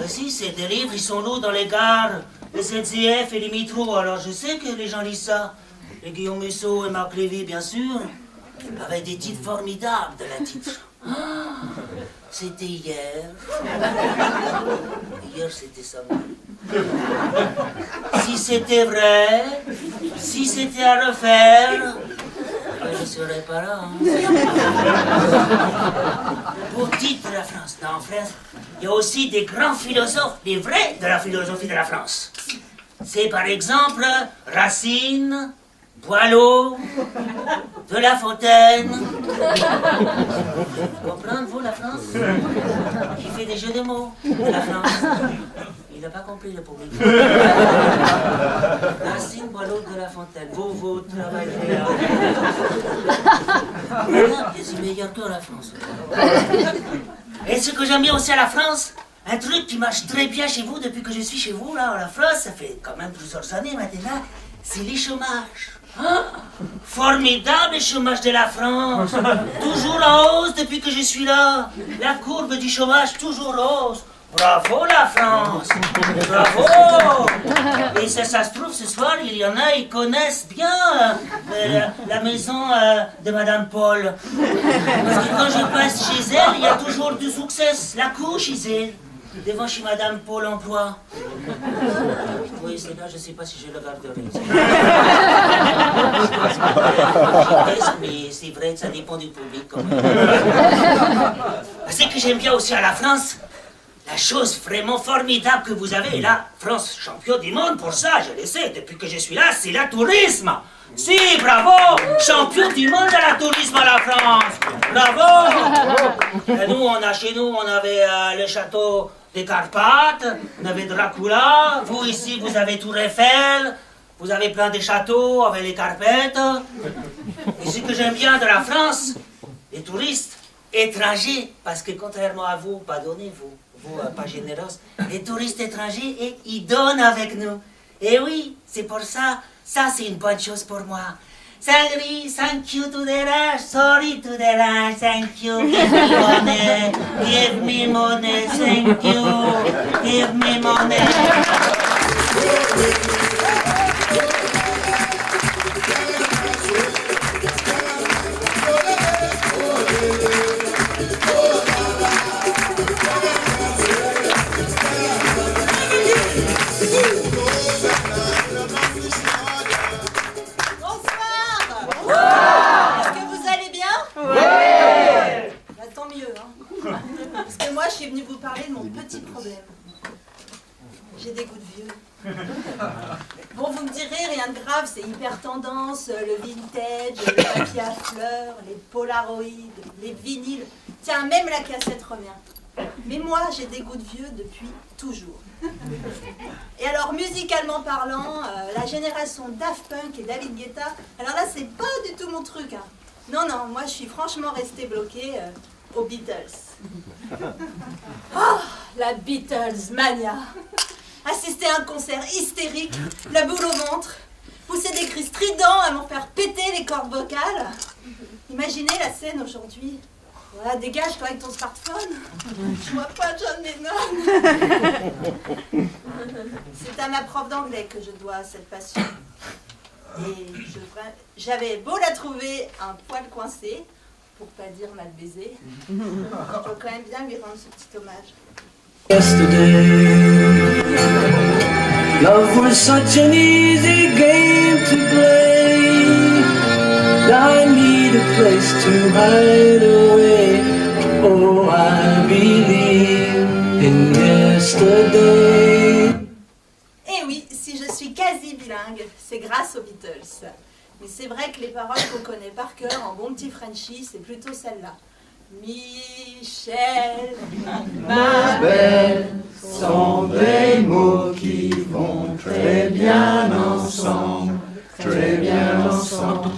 Si, c'est des livres, ils sont lourds dans les gares. Les SNCF et les métros, alors je sais que les gens lisent ça. Et Guillaume Musso et Marc Lévy, bien sûr, avec des titres formidables de la titre. C'était hier. Hier, c'était samedi. Si c'était vrai, si c'était à refaire, je ne serais pas là. Pour titre de la France. Non, en France, il y a aussi des grands philosophes, des vrais de la philosophie de la France. C'est par exemple Racine, Boileau, De La Fontaine. Vous comprenez, vous, la France? Qui fait des jeux de mots, la France. Il n'a pas compris le public. Racine, Boileau, De La Fontaine. Vous travaillez. C'est meilleur que la France. Et ce que j'aime bien aussi à la France, un truc qui marche très bien chez vous depuis que je suis chez vous, là, en la France, ça fait quand même plusieurs années maintenant, c'est les chômages. Formidable le chômage de la France. Toujours en hausse depuis que je suis là. La courbe du chômage toujours hausse. Bravo la France. Bravo. Et ça se trouve ce soir, il y en a, ils connaissent bien la maison de Madame Paul. Parce que quand je passe chez elle, il y a toujours du succès. La cour chez elle. Devant chez Madame Paul Emploi. Oui, c'est là, je ne sais pas si je le garderai. Mais c'est vrai que ça dépend du public quand même. Ce que j'aime bien aussi à la France, la chose vraiment formidable que vous avez, là, France champion du monde pour ça, je le sais, depuis que je suis là, c'est le tourisme. Si, bravo, champion du monde de la tourisme à la France. Bravo. Et nous, chez nous, on avait le château des Carpates, on avait Dracula, vous ici, vous avez Tour Eiffel, vous avez plein de châteaux avec les carpettes. Et ce que j'aime bien de la France, les touristes étrangers, parce que contrairement à vous, pardonnez-vous, vous pas généreuse, les touristes étrangers, ils donnent avec nous. Et oui, c'est pour ça, ça c'est une bonne chose pour moi. Sagri, thank you to the rush, sorry to the rush, thank you, give me money, thank you, give me money. Moi, je suis venue vous parler de mon petit problème. J'ai des goûts de vieux. Bon, vous me direz, rien de grave, c'est hyper tendance, le vintage, le papier à fleurs, les polaroïdes, les vinyles. Tiens, même la cassette revient. Mais moi, j'ai des goûts de vieux depuis toujours. Et alors, musicalement parlant, la génération Daft Punk et David Guetta, alors là, c'est pas du tout mon truc. Hein. Non, non, moi, je suis franchement restée bloquée aux Beatles. Oh, la Beatles mania. Assister à un concert hystérique, la boule au ventre, pousser des cris stridents à m'en faire péter les cordes vocales. Imaginez la scène aujourd'hui. Voilà, dégage-toi avec ton smartphone. Je vois pas John Lennon. C'est à ma prof d'anglais que je dois cette passion. Et j'avais beau la trouver un poil coincé, pour pas dire mal baisé, je dois quand même bien lui rendre ce petit hommage. Yesterday, love was such an easy game to play. I need a place to hide away. Oh, I believe in yesterday. Et oui, si je suis quasi bilingue, c'est grâce aux Beatles. Mais c'est vrai que les paroles qu'on connaît par cœur en bon petit Frenchie, c'est plutôt celle-là. Michel, ma belle, sont des mots qui vont très bien ensemble, très bien ensemble.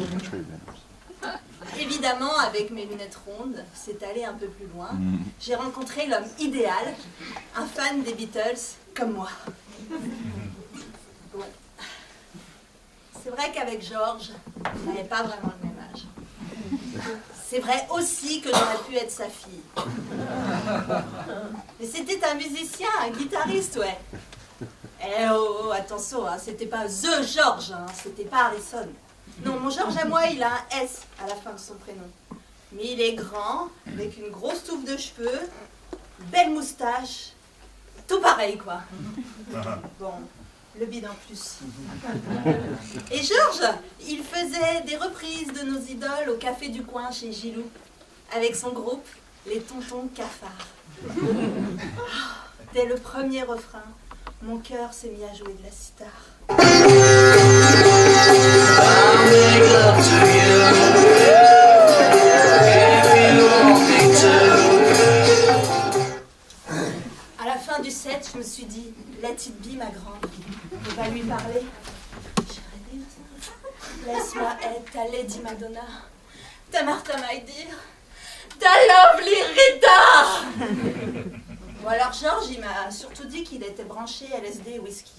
Évidemment, avec mes lunettes rondes, c'est allé un peu plus loin. J'ai rencontré l'homme idéal, un fan des Beatles comme moi. Bon. C'est vrai qu'avec George, on n'avait pas vraiment le même âge. C'est vrai aussi que j'aurais pu être sa fille. Mais c'était un musicien, un guitariste, ouais. Eh oh, attention, hein, c'était pas The George, hein, c'était pas Harrison. Non, mon George à moi, il a un S à la fin de son prénom. Mais il est grand, avec une grosse touffe de cheveux, belle moustache, tout pareil, quoi. Bon, le bide en plus. Et Georges, il faisait des reprises de nos idoles au café du coin chez Gilou, avec son groupe, les Tontons Cafards. Dès le premier refrain, mon cœur s'est mis à jouer de la sitar. À la fin du set, je me suis dit, let it be ma grande, on va lui parler. Laisse-moi être ta Lady Madonna, ta Martha My Dear, ta Lovely Rita. Bon alors Georges, il m'a surtout dit qu'il était branché LSD et whisky.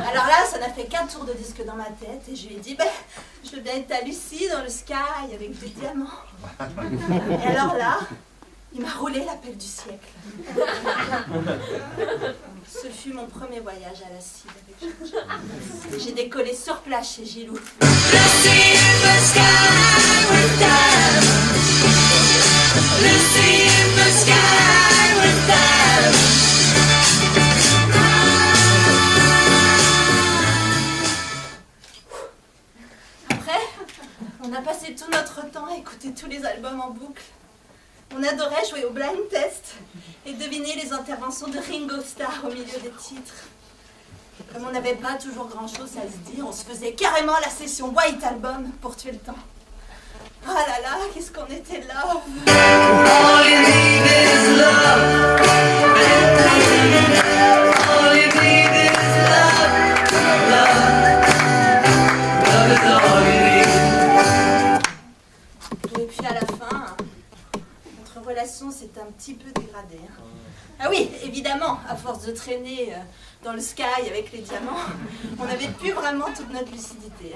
Alors là, ça n'a fait qu'un tour de disque dans ma tête et je lui ai dit, je veux bien être ta Lucie dans le sky avec des diamants. Et alors là, il m'a roulé la pelle du siècle. Ce fut mon premier voyage à l'acide avec Georges. J'ai décollé sur place chez Gilou. Après, on a passé tout notre temps à écouter tous les albums en boucle. On adorait jouer au blind test et deviner les interventions de Ringo Starr au milieu des titres. Comme on n'avait pas toujours grand-chose à se dire, on se faisait carrément la session White Album pour tuer le temps. Oh là là, qu'est-ce qu'on était love! All you need is love. All you need is love. Love. Love is all you need. Et puis à la fin, notre relation s'est un petit peu dégradée. Ah oui, évidemment, à force de traîner dans le sky avec les diamants, on n'avait plus vraiment toute notre lucidité.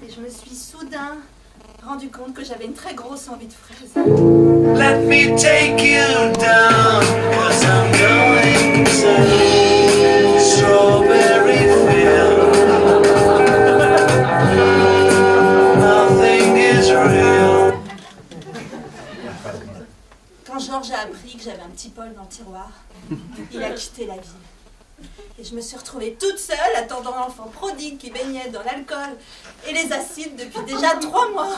Et je me suis soudain rendu compte que j'avais une très grosse envie de fraises. Let me take you down, 'cause I'm going to Strawberry Field. Nothing is real. Quand Georges a appris que j'avais un petit Paul dans le tiroir, il a quitté la ville. Et je me suis retrouvée toute seule, attendant l'enfant prodigue qui baignait dans l'alcool et les acides depuis déjà 3 mois.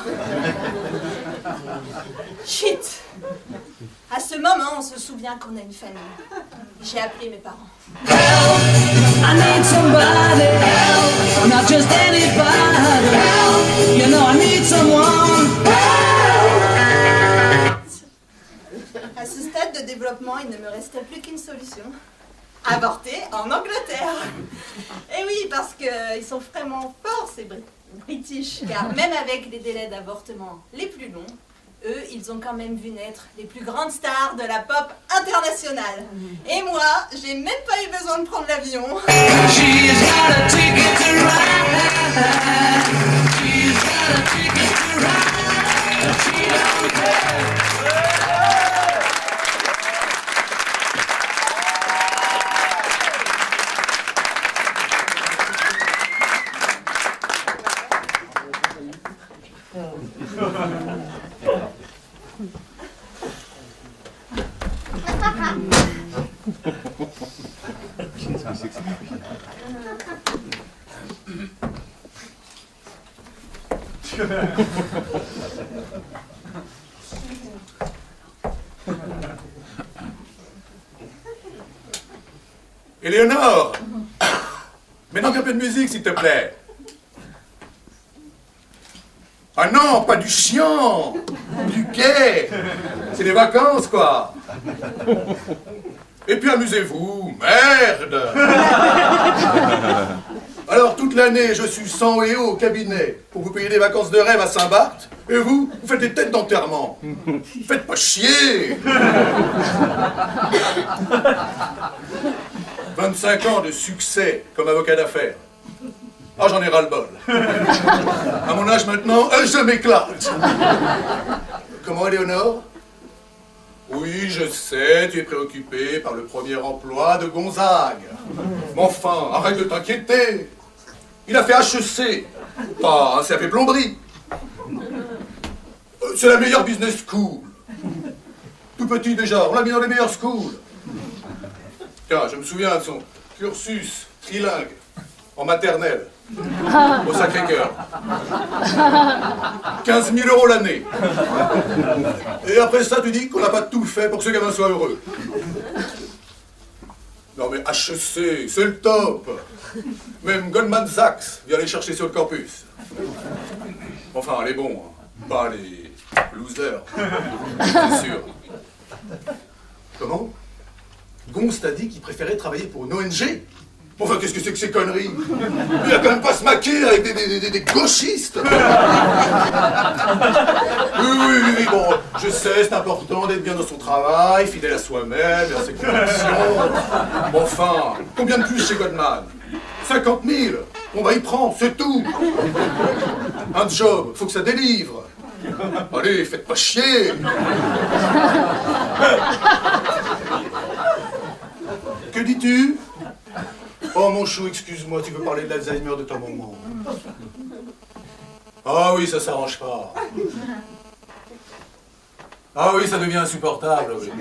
Chut! À ce moment, on se souvient qu'on a une famille. J'ai appelé mes parents. Help! I need somebody help! Not just anybody help! You know I need someone help! À ce stade de développement me restait plus qu'une solution. Avorter en Angleterre. Et oui, parce qu'ils sont vraiment forts, ces British. Car même avec les délais d'avortement les plus longs, eux, ils ont quand même vu naître les plus grandes stars de la pop internationale. Et moi, j'ai même pas eu besoin de prendre l'avion. Éléonore! Maintenant un peu de musique, s'il te plaît. Ah non, pas du chiant! Du quai! C'est des vacances, quoi! Et puis amusez-vous, merde! Alors toute l'année, je suis sans et au cabinet pour vous payer des vacances de rêve à Saint-Barth, et vous faites des têtes d'enterrement. Faites pas chier! 25 ans de succès comme avocat d'affaires. Ah, j'en ai ras-le-bol. À mon âge maintenant, je m'éclate. Comment, Éléonore? Oui, je sais, tu es préoccupé par le premier emploi de Gonzague. Mais enfin, arrête de t'inquiéter. Il a fait HEC, pas un CAP plomberie. C'est la meilleure business school. Tout petit déjà, on l'a mis dans les meilleures schools. Tiens, je me souviens de son cursus trilingue en maternelle au Sacré-Cœur. 15 000 € l'année. Et après ça, tu dis qu'on n'a pas tout fait pour que ce gamin soit heureux. Non mais HEC, c'est le top. Même Goldman Sachs vient les chercher sur le campus. Enfin, les bons, hein. Pas les losers. C'est sûr. Comment? Gonz t'a dit qu'il préférait travailler pour une ONG? Enfin, qu'est-ce que c'est que ces conneries? Il va quand même pas se maquiller avec des gauchistes. Oui, bon, je sais, c'est important d'être bien dans son travail, fidèle à soi-même, à ses convictions. Bon, enfin, combien de plus chez Goldman? 50 000. On va y prendre, c'est tout. Un job, faut que ça délivre. Allez, faites pas chier. Que dis-tu? Oh mon chou, excuse-moi, tu veux parler de l'Alzheimer de ta maman. Ah oui, ça s'arrange pas. Ah oui, ça devient insupportable, oui.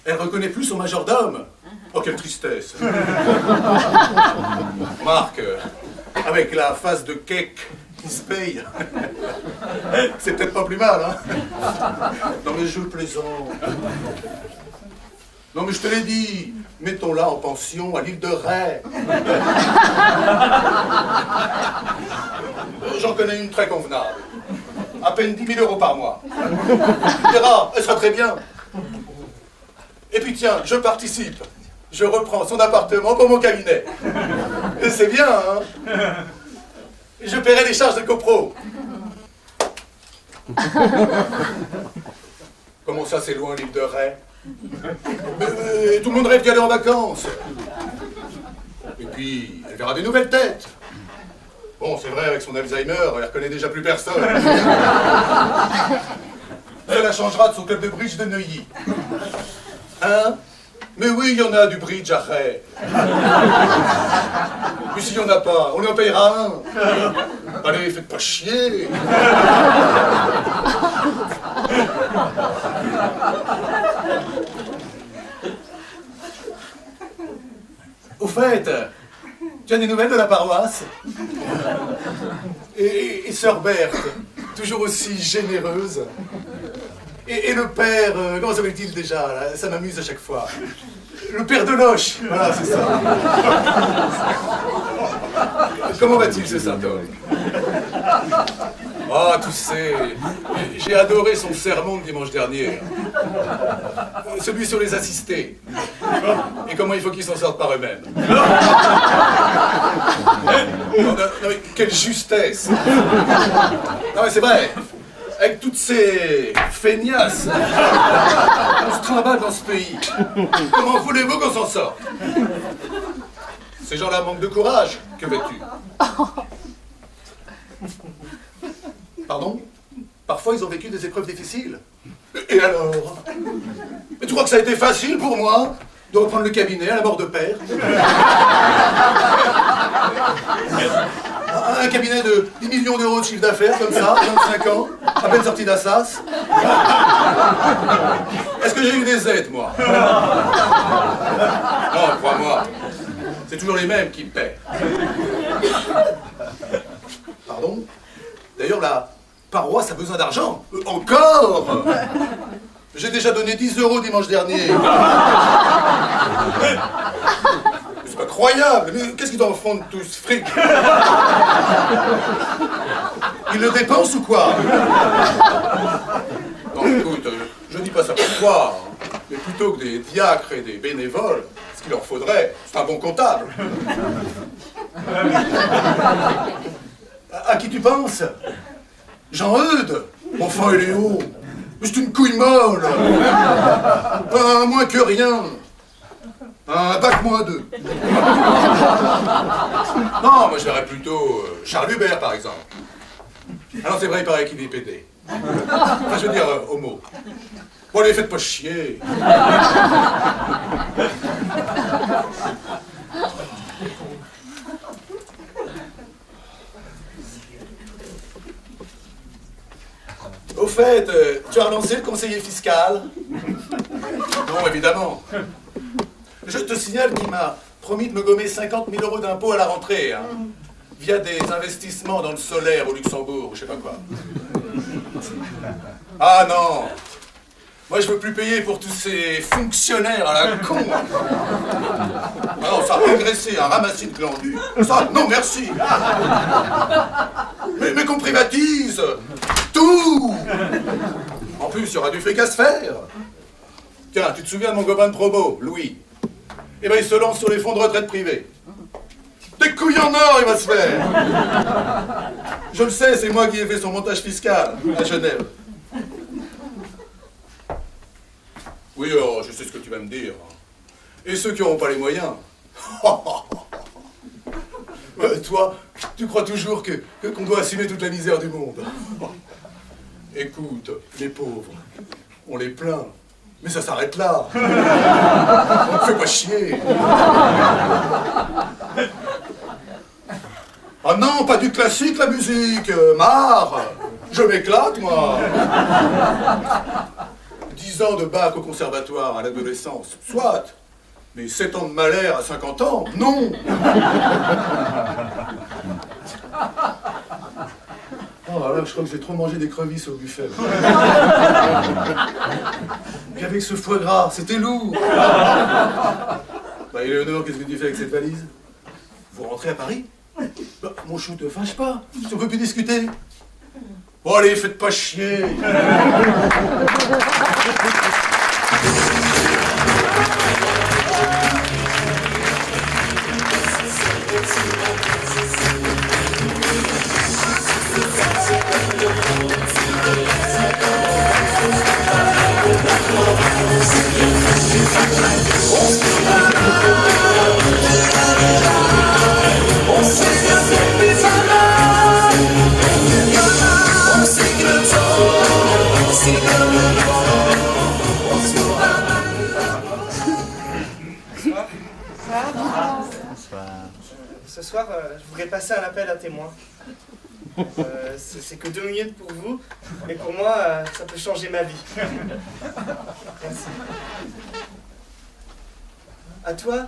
Elle reconnaît plus son majordome. Oh, quelle tristesse. Marc, avec la face de cake qui se paye, c'est peut-être pas plus mal, hein? Non mais je plaisante. Non mais je te l'ai dit, mettons-la en pension à l'île de Ré. J'en connais une très convenable. À peine 10 000 € par mois. Tu verras, elle sera très bien. Et puis tiens, je participe. Je reprends son appartement pour mon cabinet. Et c'est bien, hein? Je paierai les charges de copro. Comment ça, c'est loin l'île de Ré? Mais tout le monde rêve d'y aller en vacances. Et puis, elle verra des nouvelles têtes. Bon, c'est vrai, avec son Alzheimer, elle reconnaît déjà plus personne. Elle la changera de son club de bridge de Neuilly. Hein? Mais oui, il y en a du bridge à Ré. Mais s'il n'y en a pas, on lui en payera un. Allez, faites pas chier. Au fait, tu as des nouvelles de la paroisse? Et sœur Berthe, toujours aussi généreuse. Et le père, comment s'appelle-t-il déjà là? Ça m'amuse à chaque fois. Le père de Loche, voilà, c'est ça. Comment va-t-il ce saint homme? Oh, tu sais, j'ai adoré son sermon de dimanche dernier. Celui sur les assistés. Et comment il faut qu'ils s'en sortent par eux-mêmes. Non, mais quelle justesse. Non, mais c'est vrai. Avec toutes ces feignasses, on se trimballe dans ce pays. Comment voulez-vous qu'on s'en sorte? Ces gens-là manquent de courage. Que veux-tu? Pardon? Parfois, ils ont vécu des épreuves difficiles. Et alors? Mais tu crois que ça a été facile pour moi de reprendre le cabinet à la mort de père? Un cabinet de 10 millions d'euros de chiffre d'affaires, comme ça, 25 ans, à peine sorti d'Assas. Est-ce que j'ai eu des aides, moi? Non, crois-moi, c'est toujours les mêmes qui paient. Pardon? D'ailleurs, la paroisse a besoin d'argent. Encore? J'ai déjà donné 10 euros dimanche dernier. C'est pas croyable, mais qu'est-ce qu'ils en font de tout ce fric? Ils le dépensent ou quoi? Non, écoute, je dis pas ça pour toi, mais plutôt que des diacres et des bénévoles, ce qu'il leur faudrait, c'est un bon comptable. À qui tu penses? Jean-Eudes? Enfin, il est haut. C'est une couille molle. Un moins que rien. Un bac moins 2. Non, moi je verrais plutôt Charles Hubert, par exemple. Alors c'est vrai, il paraît qu'il est pédé. Enfin, je veux dire, homo. Bon, allez, faites pas chier. Au fait, tu as relancé le conseiller fiscal? Non, évidemment. Je te signale qu'il m'a promis de me gommer 50 000 euros d'impôts à la rentrée, hein, via des investissements dans le solaire au Luxembourg, ou je sais pas quoi. Ah non! Moi, je veux plus payer pour tous ces fonctionnaires à la con. Ah non, ça a engraissé un ramassis de glandus. Ça, non, merci. Mais qu'on privatise tout. En plus, il y aura du fric à se faire. Tiens, tu te souviens de mon copain de promo, Louis? Eh ben, il se lance sur les fonds de retraite privés. Des couilles en or, il va se faire. Je le sais, c'est moi qui ai fait son montage fiscal à Genève. Oui, alors, je sais ce que tu vas me dire. Et ceux qui n'auront pas les moyens? Toi, tu crois toujours qu'on doit assumer toute la misère du monde. Écoute, les pauvres, on les plaint. Mais ça s'arrête là. On ne fait pas chier. Ah non, pas du classique, la musique. Marre. Je m'éclate, moi. 10 ans de bac au conservatoire à l'adolescence, soit. Mais 7 ans de malheur à 50 ans, non. Oh là là, je crois que j'ai trop mangé d'écrevisses au buffet. Puis avec ce foie gras, c'était lourd. Bah Éléonore, qu'est-ce que tu fais avec cette valise? Vous rentrez à Paris? Bah, mon chou, te fâche pas, on peut plus discuter. Bon allez, faites pas chier. Ce soir, je voudrais passer un appel à témoins. C'est que 2 minutes pour vous, mais pour moi, ça peut changer ma vie. Merci. À toi,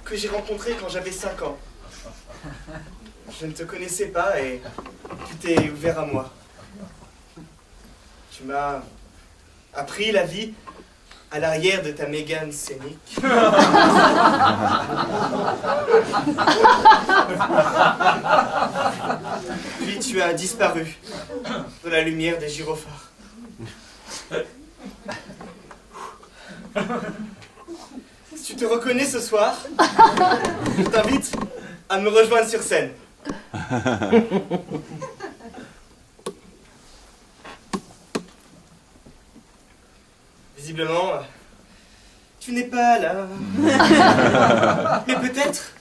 que j'ai rencontré quand j'avais 5 ans. Je ne te connaissais pas et tu t'es ouvert à moi. Tu m'as appris la vie à l'arrière de ta Mégane scénique. Puis tu as disparu dans la lumière des gyrophares. Si tu te reconnais ce soir, je t'invite à me rejoindre sur scène. Visiblement, tu n'es pas là. Mais peut-être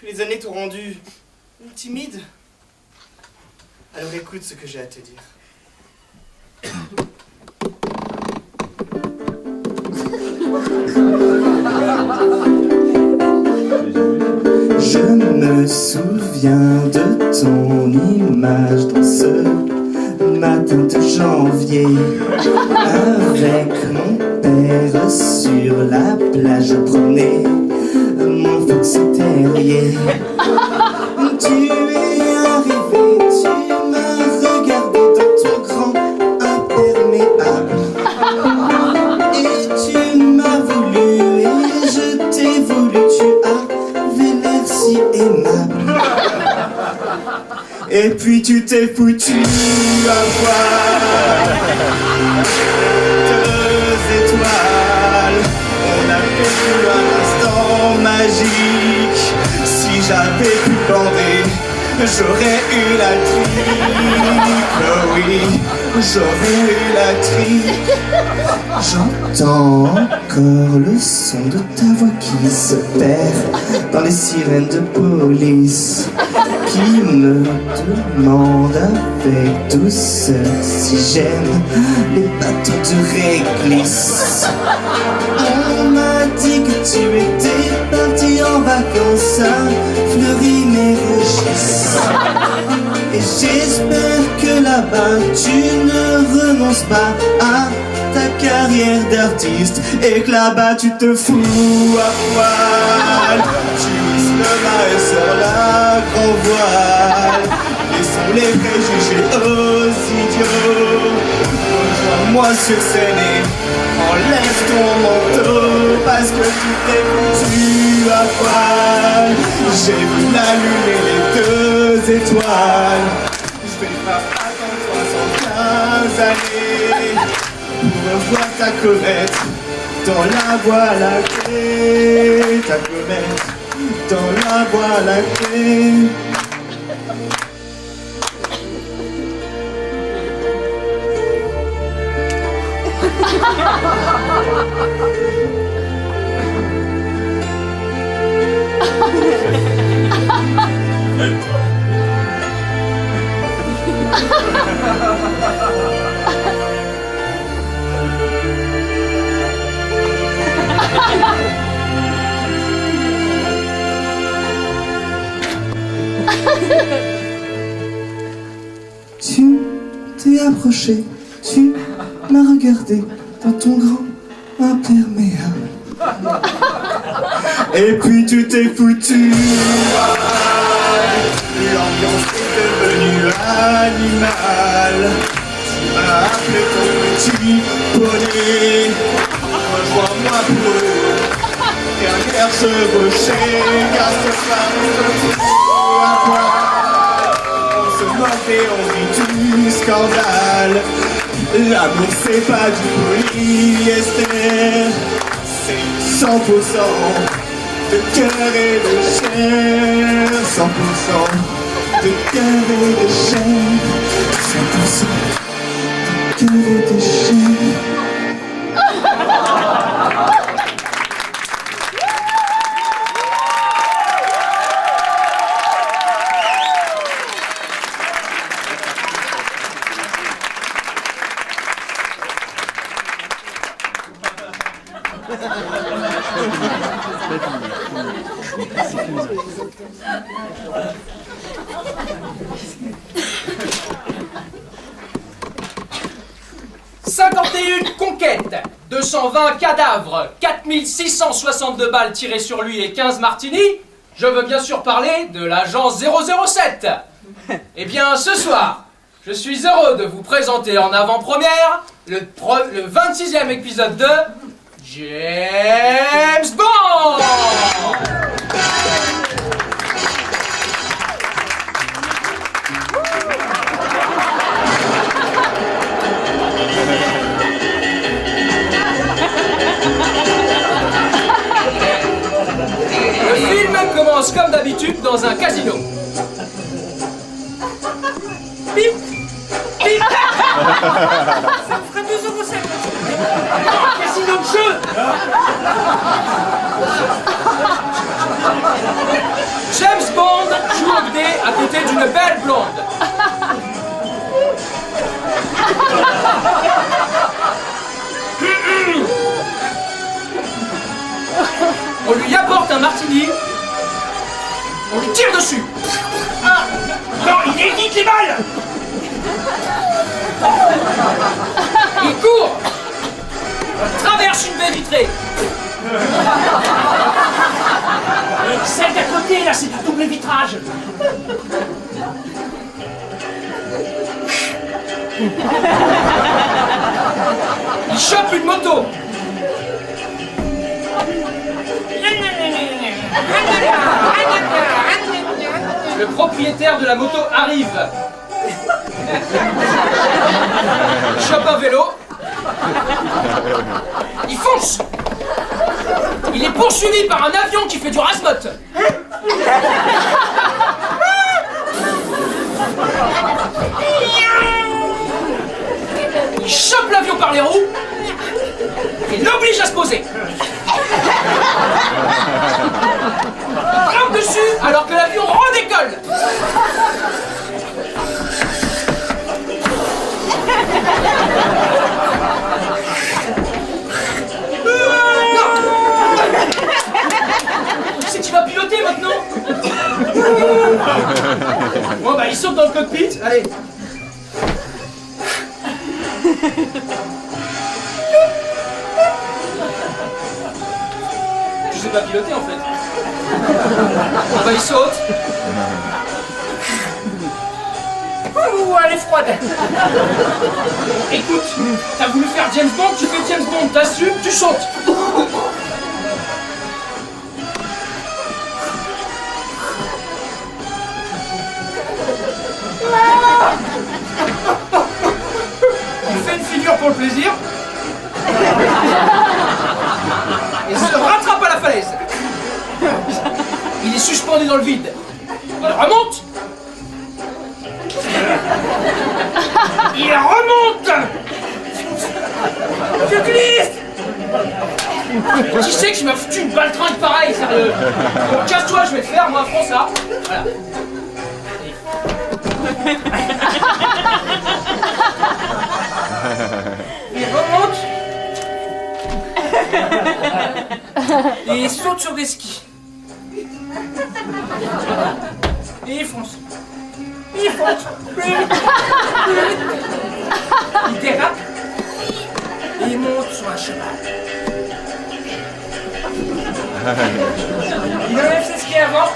que les années t'ont rendu timide. Alors écoute ce que j'ai à te dire. Je me souviens de ton image dans ce matin de janvier, avec mon père sur la plage, je prenais mon fox terrier. Tu es arrivé, tu m'as regardé dans ton grand imperméable, et tu m'as voulu et je t'ai voulu, tu avais l'air si aimable. Et puis tu t'es foutu à voir 2 étoiles. On a vécu un instant magique. Si j'avais pu bander, j'aurais eu la trique. Oh oui, j'aurais eu la trique. J'entends encore le son de ta voix qui se perd dans les sirènes de police, qui me demande avec douceur si j'aime les bateaux de réglisse. On m'a dit que tu étais parti en vacances à Fleury-Mérogis, et j'espère que là-bas tu ne renonces pas à ta carrière d'artiste, et que là-bas tu te fous à poil. Tu hisses le marais sur la grand voile. Laissons les préjugés aux idiots. Rejoins-moi sur scène et enlève ton manteau, parce que tu t'es foutu à poil. J'ai vu la lune et les 2 étoiles. Je vais pas attendre 315 années pour revoir ta comète dans la voie lactée. Ta comète dans la voie lactée. Tu t'es approché, tu m'as regardé dans ton grand imperméable, et puis tu t'es foutu. L'ambiance est devenue animale. Tu m'as appelé ton petit poney. Rejoins-moi pour eux derrière ce rocher, car ce soir on se fout à poil. On se moque et on rit du scandale. L'amour c'est pas du polyester, c'est 100% de cœur et de chair. 100% de cœur et de chair. 100% de cœur et de chair. Conquête, 220 cadavres, 4662 balles tirées sur lui et 15 martinis. Je veux bien sûr parler de l'agent 007. Eh bien, ce soir, je suis heureux de vous présenter en avant-première le 26e épisode de James Bond. dans un casino. Bip. Bip. Ça me fera 2,50 €. Casino de jeu. James Bond joue au dé à côté d'une belle blonde. On lui apporte un martini. On lui tire dessus. Ah, non, il évite les balles. Il court. Traverse une baie vitrée. Celle d'à côté, là, c'est du double vitrage. Il chope une moto. Le propriétaire de la moto arrive. Il chope un vélo. Il fonce. Il est poursuivi par un avion qui fait du rasmot. Il chope l'avion par les roues et l'oblige à se poser. Il grimpe dessus alors que l'avion redécolle. C'est qui va piloter maintenant. Bon bah il saute dans le cockpit, allez. Tu sais pas piloter en fait. Bon bah il saute. Ouh, elle est froide. Écoute, t'as voulu faire James Bond, tu fais James Bond, t'assumes, tu sautes. Il fait une figure pour le plaisir. Et se rattrape à la falaise. Il est suspendu dans le vide. Il remonte. Il remonte. Je glisse. Tu sais que je m'as foutu une balle trinque pareil, sérieux. Donc casse-toi, je vais le faire, moi, prends ça. Voilà. Il remonte. Et il saute sur des skis. Et il fonce. Il fonce. Il dérape. Et il monte sur un cheval. Il enlève ses skis avant.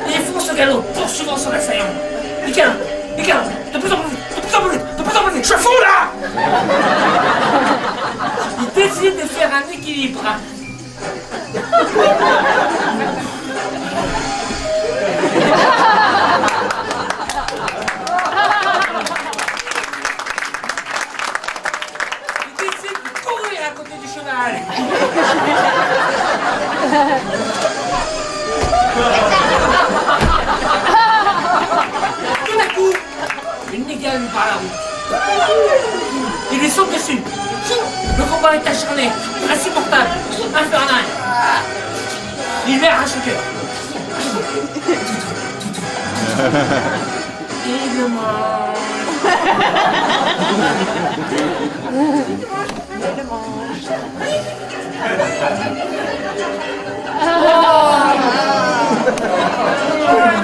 Et il fonce au galop, poursuivant son assaillant. Il galope, de plus en plus vite, de plus en plus vite, de plus en plus vite. Je fous là. Il décide de faire un équilibre. Il décide de courir à côté du cheval. Tout d'un coup, une négane par la route. Il lui saute dessus. Le combat est acharné, insupportable, infernal. Il lui arrache le cœur. Il le mange. Il le mange.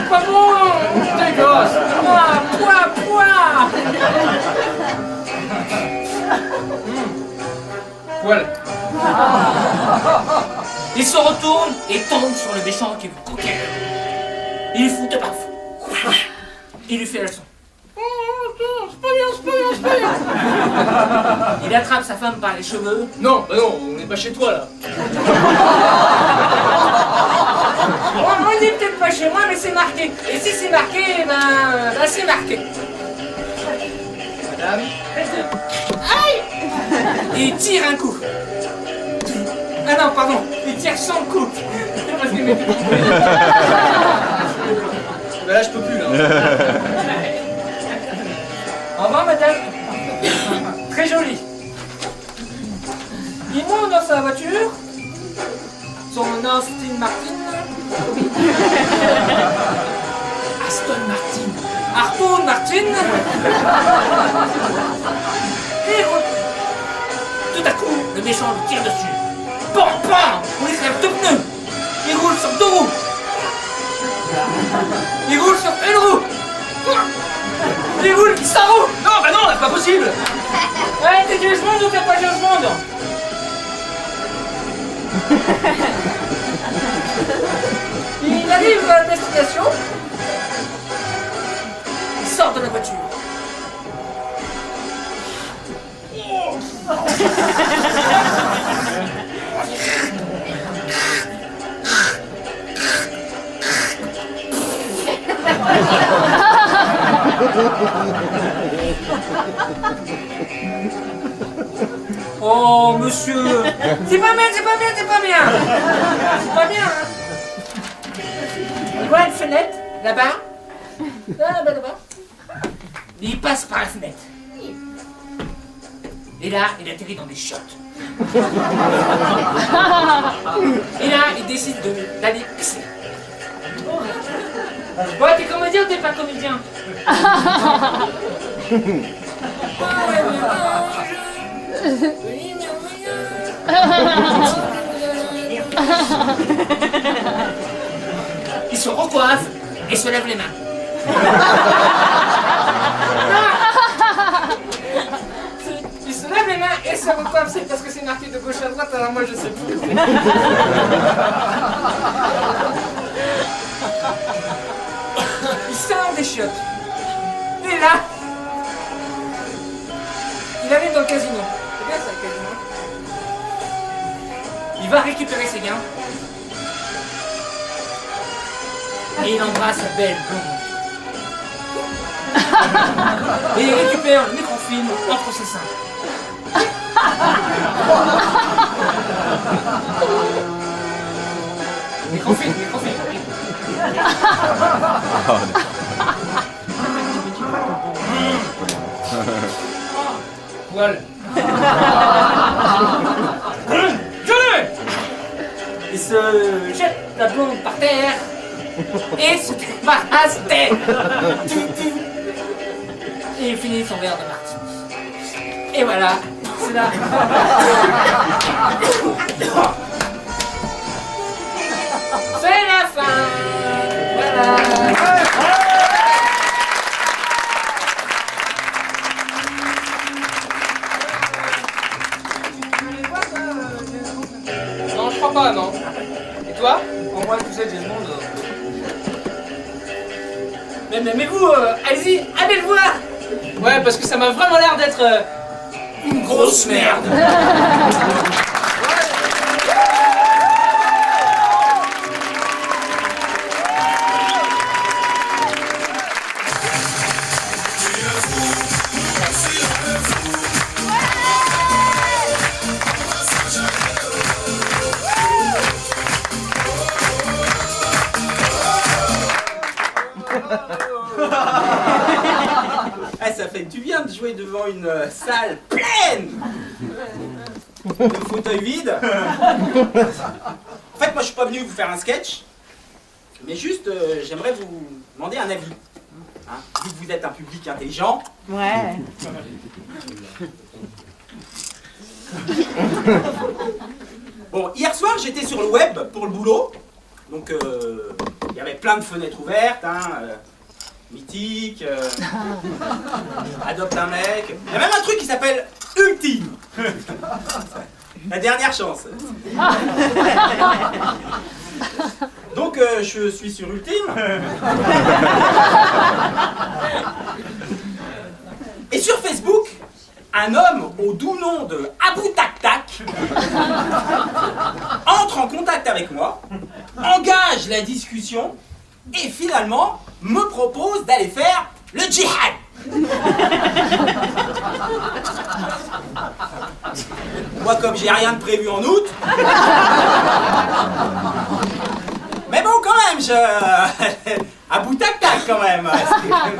Pas bon. T'es gosse. Poids. Poil. Il se retourne et tombe sur le méchant qui lui coquille. Il lui fout de baffe. Il lui fait la leçon. C'est pas bien. Il attrape sa femme par les cheveux. Non, bah non, on n'est pas chez toi là. On n'est peut-être pas chez moi, mais c'est marqué. Et si c'est marqué, ben c'est marqué. Madame. Aïe. Il tire un coup. Ah non, pardon, il tire 100 coups. Parce qu'il m'était trompé. Bah là, je peux plus, là. Au revoir, madame. Très jolie. Il monte dans sa voiture. Son Aston Martin. Aston Martin. Aston Martin. Et tout à coup, le méchant lui tire dessus. Bam, bam. On lui crève deux pneus. Il roule sur deux roues. Il roule sur une roue. Il roule sans roue. Non, bah non, c'est pas possible. Ouais, t'es James Bond ou t'es pas James Bond? Il arrive à la destination. Il sort de la voiture. Oh, monsieur, c'est pas bien, c'est pas bien, c'est pas bien. C'est pas bien, hein. Il voit une fenêtre, là-bas. Là-bas, là-bas. Il passe par la fenêtre. Et là, il atterrit dans des chiottes. Et là, il décide d'aller pisser. Ouais, t'es comédien ou t'es pas comédien? Il se recoiffe et se lève les mains. Il se lève les mains et se recoiffe, c'est parce que c'est marqué de gauche à droite, alors moi je sais plus. Il sort des chiottes. Et là, il arrive dans le casino. C'est bien ça, le casino. Il va récupérer ses gains. Et il embrasse sa belle blonde. Et il récupère le microfilm entre ses seins. Microfilm. Poil. Il se jette la blonde par terre et se débarrasse d'elle. Et il finit son verre de martini. Et voilà, c'est là. C'est la fin. Voilà. Non, je crois pas, non. Et toi? Pour moi, tu sais, James Bond. Mais vous, allez-y, allez le voir. Ouais, parce que ça m'a vraiment l'air d'être une grosse merde. Ça fait du bien de jouer devant une salle pleine de fauteuils vides. En fait, moi je suis pas venu vous faire un sketch, mais juste j'aimerais vous demander un avis. Hein, vu que vous êtes un public intelligent. Ouais. Bon, hier soir j'étais sur le web pour le boulot, donc il y avait plein de fenêtres ouvertes, hein, Mythique, Adopte un mec. Il y a même un truc qui s'appelle Ultime. La dernière chance. Donc je suis sur Ultime. Et sur Facebook, un homme au doux nom de Abou Tac Tac entre en contact avec moi, engage la discussion et finalement me propose d'aller faire le djihad. Moi, comme j'ai rien de prévu en août. Mais bon, quand même, à bout tac tac quand même.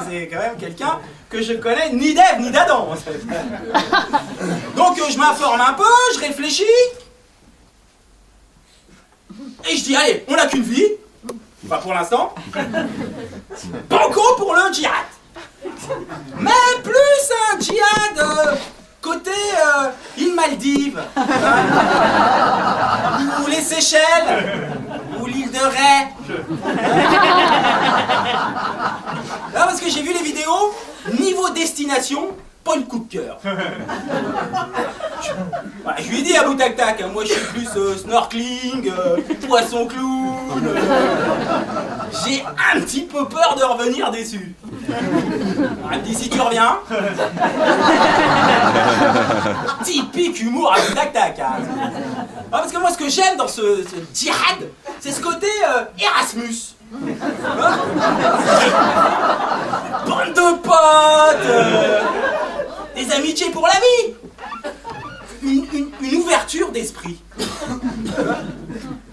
C'est quand même quelqu'un que je connais ni d'Ève ni d'Adam. Donc je m'informe un peu, je réfléchis. Et je dis, allez, on n'a qu'une vie. Pas pour l'instant. Banco pour le djihad. Mais plus un djihad côté île Maldives. Ou les Seychelles. Ou l'île de Ré. Là, parce que j'ai vu les vidéos, niveau destination, pas le coup de cœur. Je lui ai dit à bout tac tac, moi je suis plus snorkeling, poisson clown. J'ai un petit peu peur de revenir déçu. Elle me dit si tu reviens. Typique humour à bout tac tac. Hein. Parce que moi ce que j'aime dans ce djihad, c'est ce côté Erasmus. Bande de potes, des amitiés pour la vie, une ouverture d'esprit.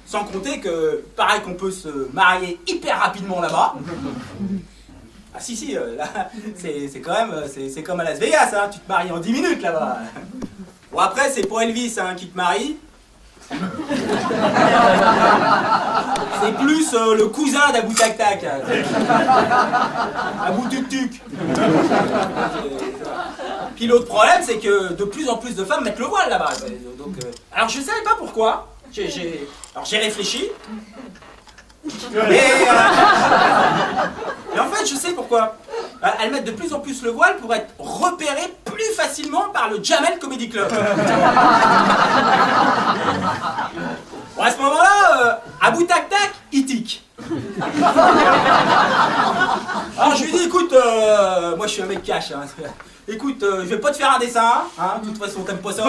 Sans compter que, pareil qu'on peut se marier hyper rapidement là-bas. Ah si, là, c'est quand même, c'est comme à Las Vegas, hein, tu te maries en 10 minutes là-bas. Bon après, c'est pas Elvis hein, qui te marie. C'est plus le cousin d'Abou Tac Tac. Abou Tuk Tuk. Puis l'autre problème, c'est que de plus en plus de femmes mettent le voile là-bas. Donc, alors je savais pas pourquoi. Alors j'ai réfléchi. Et en fait, je sais pourquoi. Elles mettent de plus en plus le voile pour être repérées plus facilement par le Jamel Comedy Club. Bon, à ce moment-là, Abou Tac Tac, il tique. Alors je lui dis, écoute, moi je suis un mec cash. Hein. Écoute, je vais pas te faire un dessin. Hein. De toute façon, t'aimes pas ça.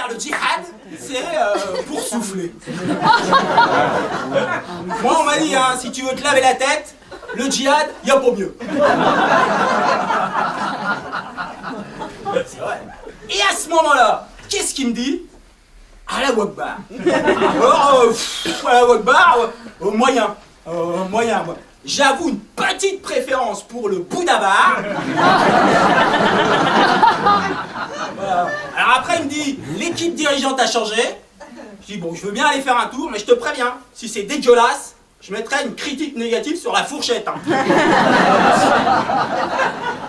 Le djihad, c'est pour souffler. Moi, on m'a dit, hein, si tu veux te laver la tête, le djihad, y a pas mieux. C'est vrai. Et à ce moment-là, qu'est-ce qu'il me dit? Allah Akbar. Alors, Allah Akbar, moyen. Moyen, moi. J'avoue une petite préférence pour le Bouddha-bar. Voilà. Alors après, il me dit, l'équipe dirigeante a changé. Je dis, bon, je veux bien aller faire un tour, mais je te préviens, si c'est dégueulasse, je mettrai une critique négative sur la fourchette. Hein.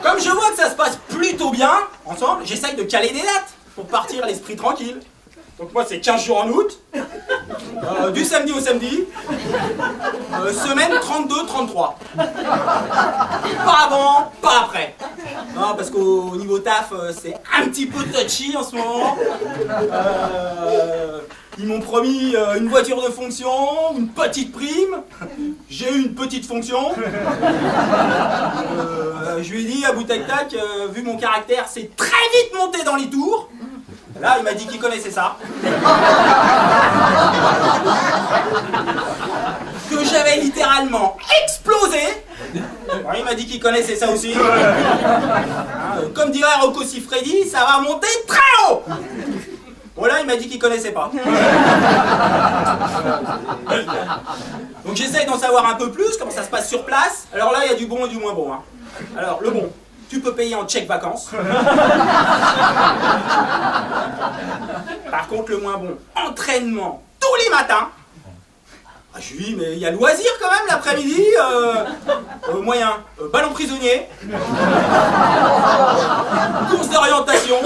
Comme je vois que ça se passe plutôt bien, ensemble, j'essaye de caler des dates pour partir l'esprit tranquille. Donc moi, c'est 15 jours en août, du samedi au samedi, semaine 32-33. Pas avant, pas après. Non, parce qu'au niveau taf, c'est un petit peu touchy en ce moment. Ils m'ont promis une voiture de fonction, une petite prime. J'ai eu une petite fonction. Je lui ai dit à bout tac tac, vu mon caractère, c'est très vite monté dans les tours. Là, il m'a dit qu'il connaissait ça. Que j'avais littéralement explosé. Alors, il m'a dit qu'il connaissait ça aussi. Comme dirait Rocco Siffredi, ça va monter très haut. Bon là, il m'a dit qu'il connaissait pas. Donc j'essaye d'en savoir un peu plus, comment ça se passe sur place. Alors là, il y a du bon et du moins bon. Hein. Alors, le bon. Tu peux payer en chèque vacances. Par contre, le moins bon, entraînement tous les matins. Ah, je lui dis, mais il y a loisir quand même l'après-midi. Moyen, ballon prisonnier. Course d'orientation.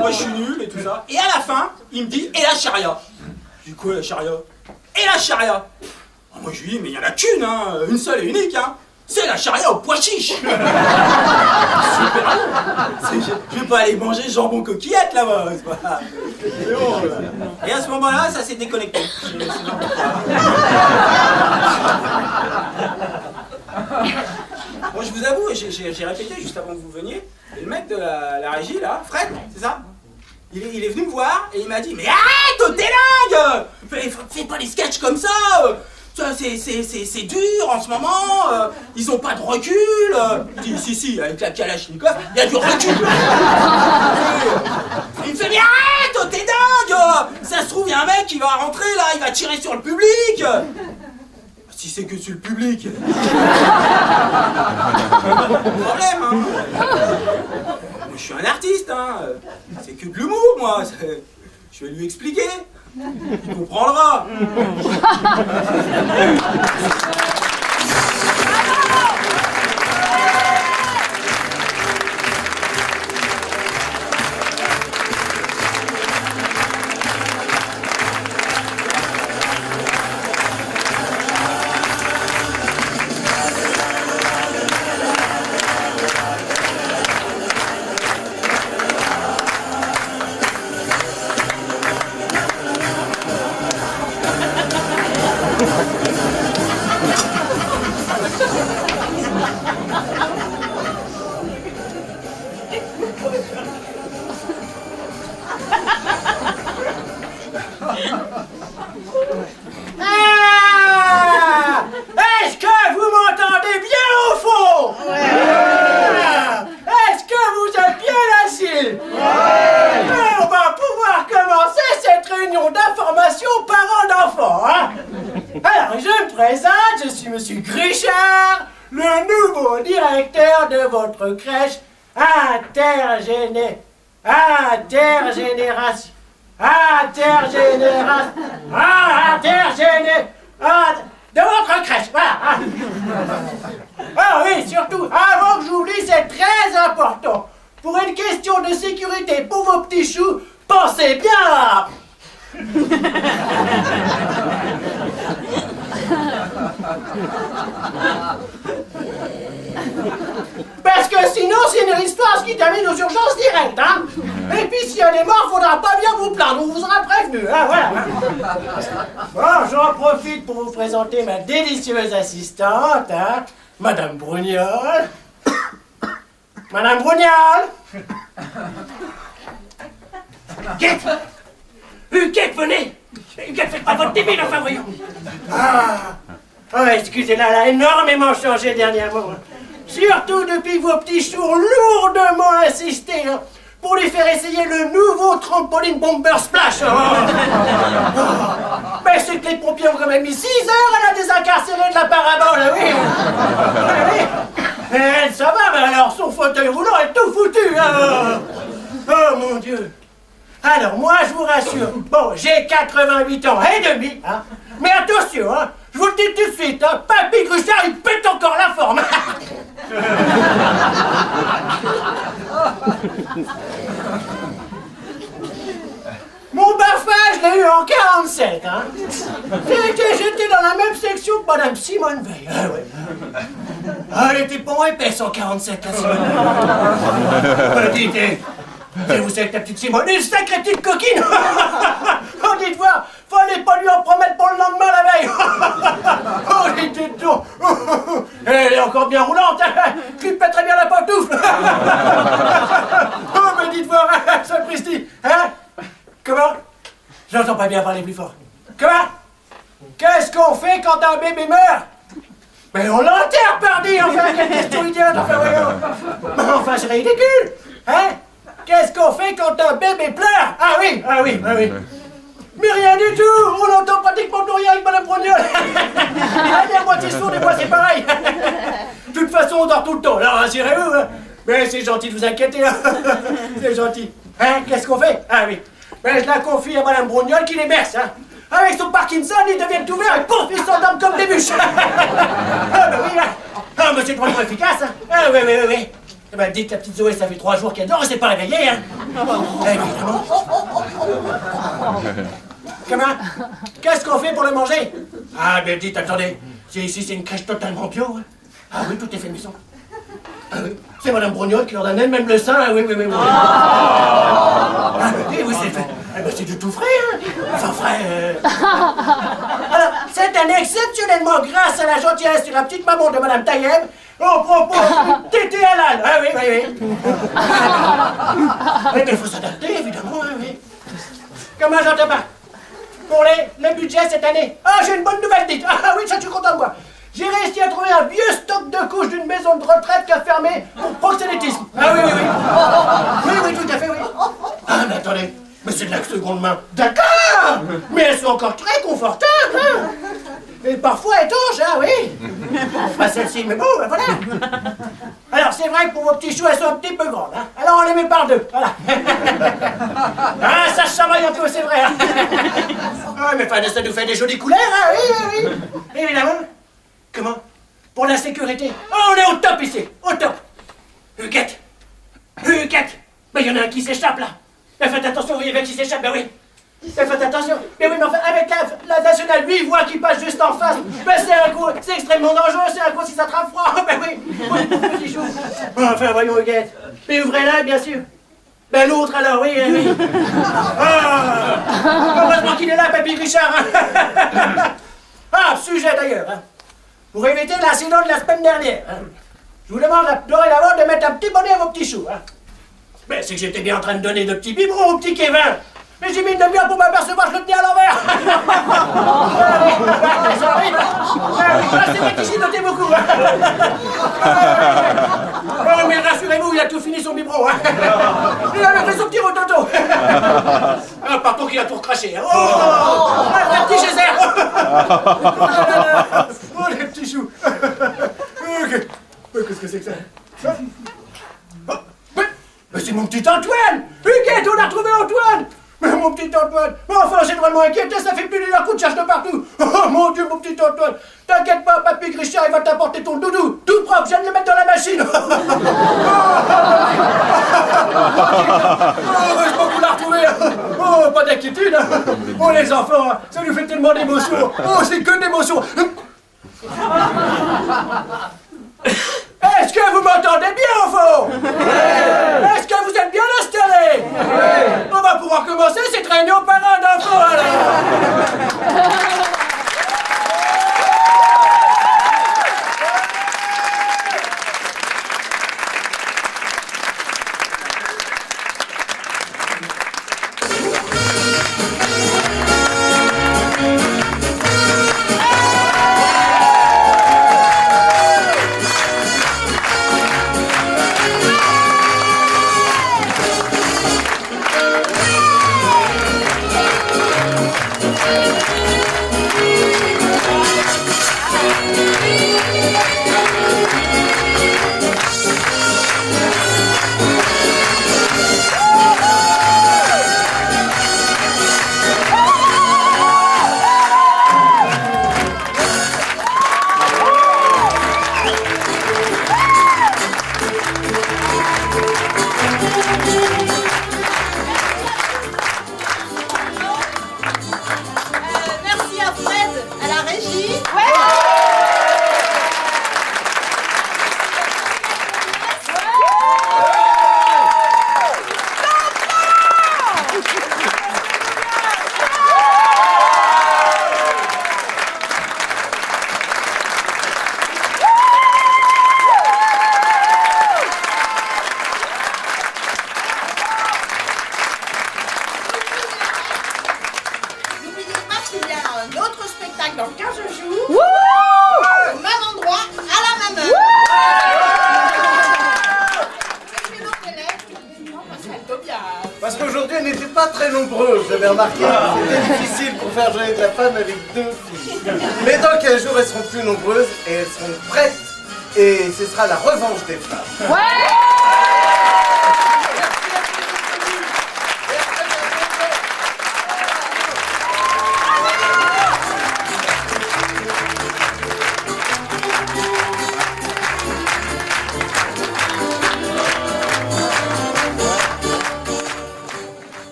Moi, je suis nul et tout ça. Et à la fin, il me dit, et la charia. Je dis, quoi la charia? Et la charia. Ah, moi, je lui dis, mais il y en a qu'une, hein, une seule et unique, hein. C'est la charia au pois chiche. Super. Je vais pas aller manger jambon coquillette là-bas. Bon, et à ce moment-là, ça s'est déconnecté. Moi, je vous avoue, j'ai répété juste avant que vous veniez. Et le mec de la régie là, Fred, c'est ça? Il est venu me voir et il m'a dit, mais arrête, t'es dingue. Fais pas les sketchs comme ça. c'est dur en ce moment, ils ont pas de recul. Il dit, si, avec la Kalachnikov, il y a du recul. Il me fait, mais arrête, t'es dingue. Ça se trouve, il y a un mec qui va rentrer là, il va tirer sur le public. Si c'est que sur le public. Pas de problème, hein. Je suis un artiste, hein. C'est que de l'humour, moi. Je vais lui expliquer. Il comprendra. Est-ce que vous m'entendez bien au fond? Est-ce que vous êtes bien assis? On va pouvoir commencer cette réunion d'information parents d'enfants, hein? Alors, je me présente, je suis Monsieur Grichard, le nouveau directeur de votre crèche de votre crèche, voilà. Ah oui, surtout, avant que j'oublie, c'est très important. Pour une question de sécurité pour vos petits choux, pensez bien à... Parce que sinon, c'est une histoire qui termine aux urgences directes, hein. Et puis, s'il y a des morts, faudra pas bien vous plaindre, on vous aura prévenu, hein, voilà. Bon, j'en profite pour vous présenter ma délicieuse assistante, hein, Madame Brugnol. Madame Brugnol. Huguette, venez. Huguette, faites pas votre débile, enfin, voyons. Excusez-la, elle a énormément changé dernièrement. Surtout depuis que vos petits choux ont lourdement insisté pour lui faire essayer le nouveau trampoline Bomber Splash. Mais c'est que les pompiers ont quand même mis 6 heures à la désincarcérer de la parabole, oui. Elle, ça va, mais alors son fauteuil roulant est tout foutu. Oh mon Dieu. Alors moi, je vous rassure, bon, j'ai 88 ans et demi, hein, mais attention, hein, je vous le dis tout de suite, hein, Papy Grichard, il pète encore la forme. Mon BAFA, je l'ai eu en 47, hein. J'étais dans la même section que Madame Simone Veil. Ah ouais. Elle était pas épaisse en 47, la Simone Veil. Vous savez que ta petite Simone, une sacrée petite coquine. Oh, dites voir, fallait pas lui en promettre pour le lendemain la veille. Oh, les tétons. Elle est encore bien roulante, hein. Je lui pèterais bien la pantoufle. Oh, mais dites voir, sapristi, hein. Comment? J'entends pas bien parler plus fort. Comment? Qu'est-ce qu'on fait quand un bébé meurt? Mais on l'enterre, pardi, enfin, quelle question idiote, enfin, voyons. Enfin, c'est ridicule, hein? Qu'est-ce qu'on fait quand un bébé pleure? Ah oui. Mais rien du tout, on n'entend pratiquement plus rien avec Madame Brugnol. Elle est à moitié sourde et moi c'est pareil. De toute façon, on dort tout le temps, là, rassurez-vous. Hein. Mais c'est gentil de vous inquiéter, hein. C'est gentil. Hein, qu'est-ce qu'on fait? Ah oui. Ben, je la confie à Madame Brugnol qui les berce, hein. Avec son Parkinson, ils deviennent tout verts et pouf, ils s'endorment comme des bûches. Ah ben oui, hein. Ah, mais c'est trop efficace, hein. Ah oui. Eh ben, dites la petite Zoé, ça fait 3 jours qu'elle dort et c'est pas réveillée, hein. Évidemment. Comment? Qu'est-ce qu'on fait pour le manger? Ah, ben dites, attendez. Ici, c'est une crèche totalement bio, hein. Ah oui, tout est fait maison. Ah oui, c'est Madame Brugnol qui leur donne même le sein, oui. Ah oui, c'est fait. Ah ben, c'est du tout frais, hein. Enfin, frais, Alors, cette année, exceptionnellement, grâce à la gentillesse de la petite maman de Madame Taïeb, on propose une tétée halal. Ah oui. Oui, mais il faut s'adapter, évidemment, hein, oui. Comment j'entends pas? pour les budgets cette année. Ah, j'ai une bonne nouvelle, dites. Ah oui, ça, je suis content de moi. J'ai réussi à trouver un vieux stock de couches d'une maison de retraite qui a fermé pour proxénétisme. Ah oui, oui, oui. Oui, oui, tout à fait, oui. Ah, mais attendez, mais c'est de la seconde main. D'accord. Mais elles sont encore très confortables, hein. Et parfois étanches, hein, oui. Pas celle-ci, mais bon, ben voilà. Alors, c'est vrai que pour vos petits choux, elles sont un petit peu grandes, hein. Alors, on les met par deux, voilà. Ah, ça chamaille un peu, c'est vrai, hein. Ah, mais enfin, ça nous fait des jolies couleurs, hein, oui, oui, oui. Évidemment. Comment? Pour la sécurité. Oh, on est au top ici, au top. Huguette. Huguette. Ben, il y en a un qui s'échappe, là. Ben, faites attention, vous voyez qui s'échappe, ben oui. Ben, faites attention. Mais oui, mais enfin, avec la nationale 8 voix qui passe juste en face, ben, c'est un coup, c'est extrêmement dangereux, c'est un coup si ça attrape froid. Ben oui, petit chou. Enfin, voyons, Huguette. Mais ouvrez-la, bien sûr. Ben, l'autre, alors, oui, oui. Ah, heureusement qu'il est là, Papy Richard. Hein. Ah, sujet d'ailleurs, hein. Pour éviter l'incident de la semaine dernière, hein. Je vous demande dorénavant de mettre un petit bonnet à vos petits choux, hein. Mais c'est que j'étais bien en train de donner de petits biberons au petit Kevin. Mais j'ai mis une demi-heure pour m'apercevoir, je le tenais à l'envers. C'est vrai qu'ici, notez beaucoup. Oh, mais rassurez-vous, il a tout fini son biberon. Il a fait son petit rototo. Ah, par contre, il a tout recraché. Oh, un petit geyser. Oh, les petits choux. Qu'est-ce que c'est que ça? Mais c'est mon petit Antoine. Huguette, on a retrouvé Antoine. Mais mon petit Antoine, enfin j'ai vraiment inquiété, ça fait plus d'une heure qu'on te cherche de partout. Oh mon Dieu, mon petit Antoine, t'inquiète pas, Papy Grichard, il va t'apporter ton doudou, tout propre, je viens de le mettre dans la machine. Oh, heureusement qu'on l'a retrouvé. Oh, pas d'inquiétude. Oh les enfants, ça nous fait tellement d'émotions. Oh, c'est que d'émotions. Est-ce que vous m'entendez bien au fond? Est-ce que vous êtes bien installés? On va pouvoir commencer cette réunion parrain d'enfants alors. Parce qu'aujourd'hui, elles n'étaient pas très nombreuses, j'avais remarqué. C'était difficile pour faire journée de la femme avec 2 filles. Mais dans 15 jours, elles seront plus nombreuses et elles seront prêtes. Et ce sera la revanche des femmes. Ouais.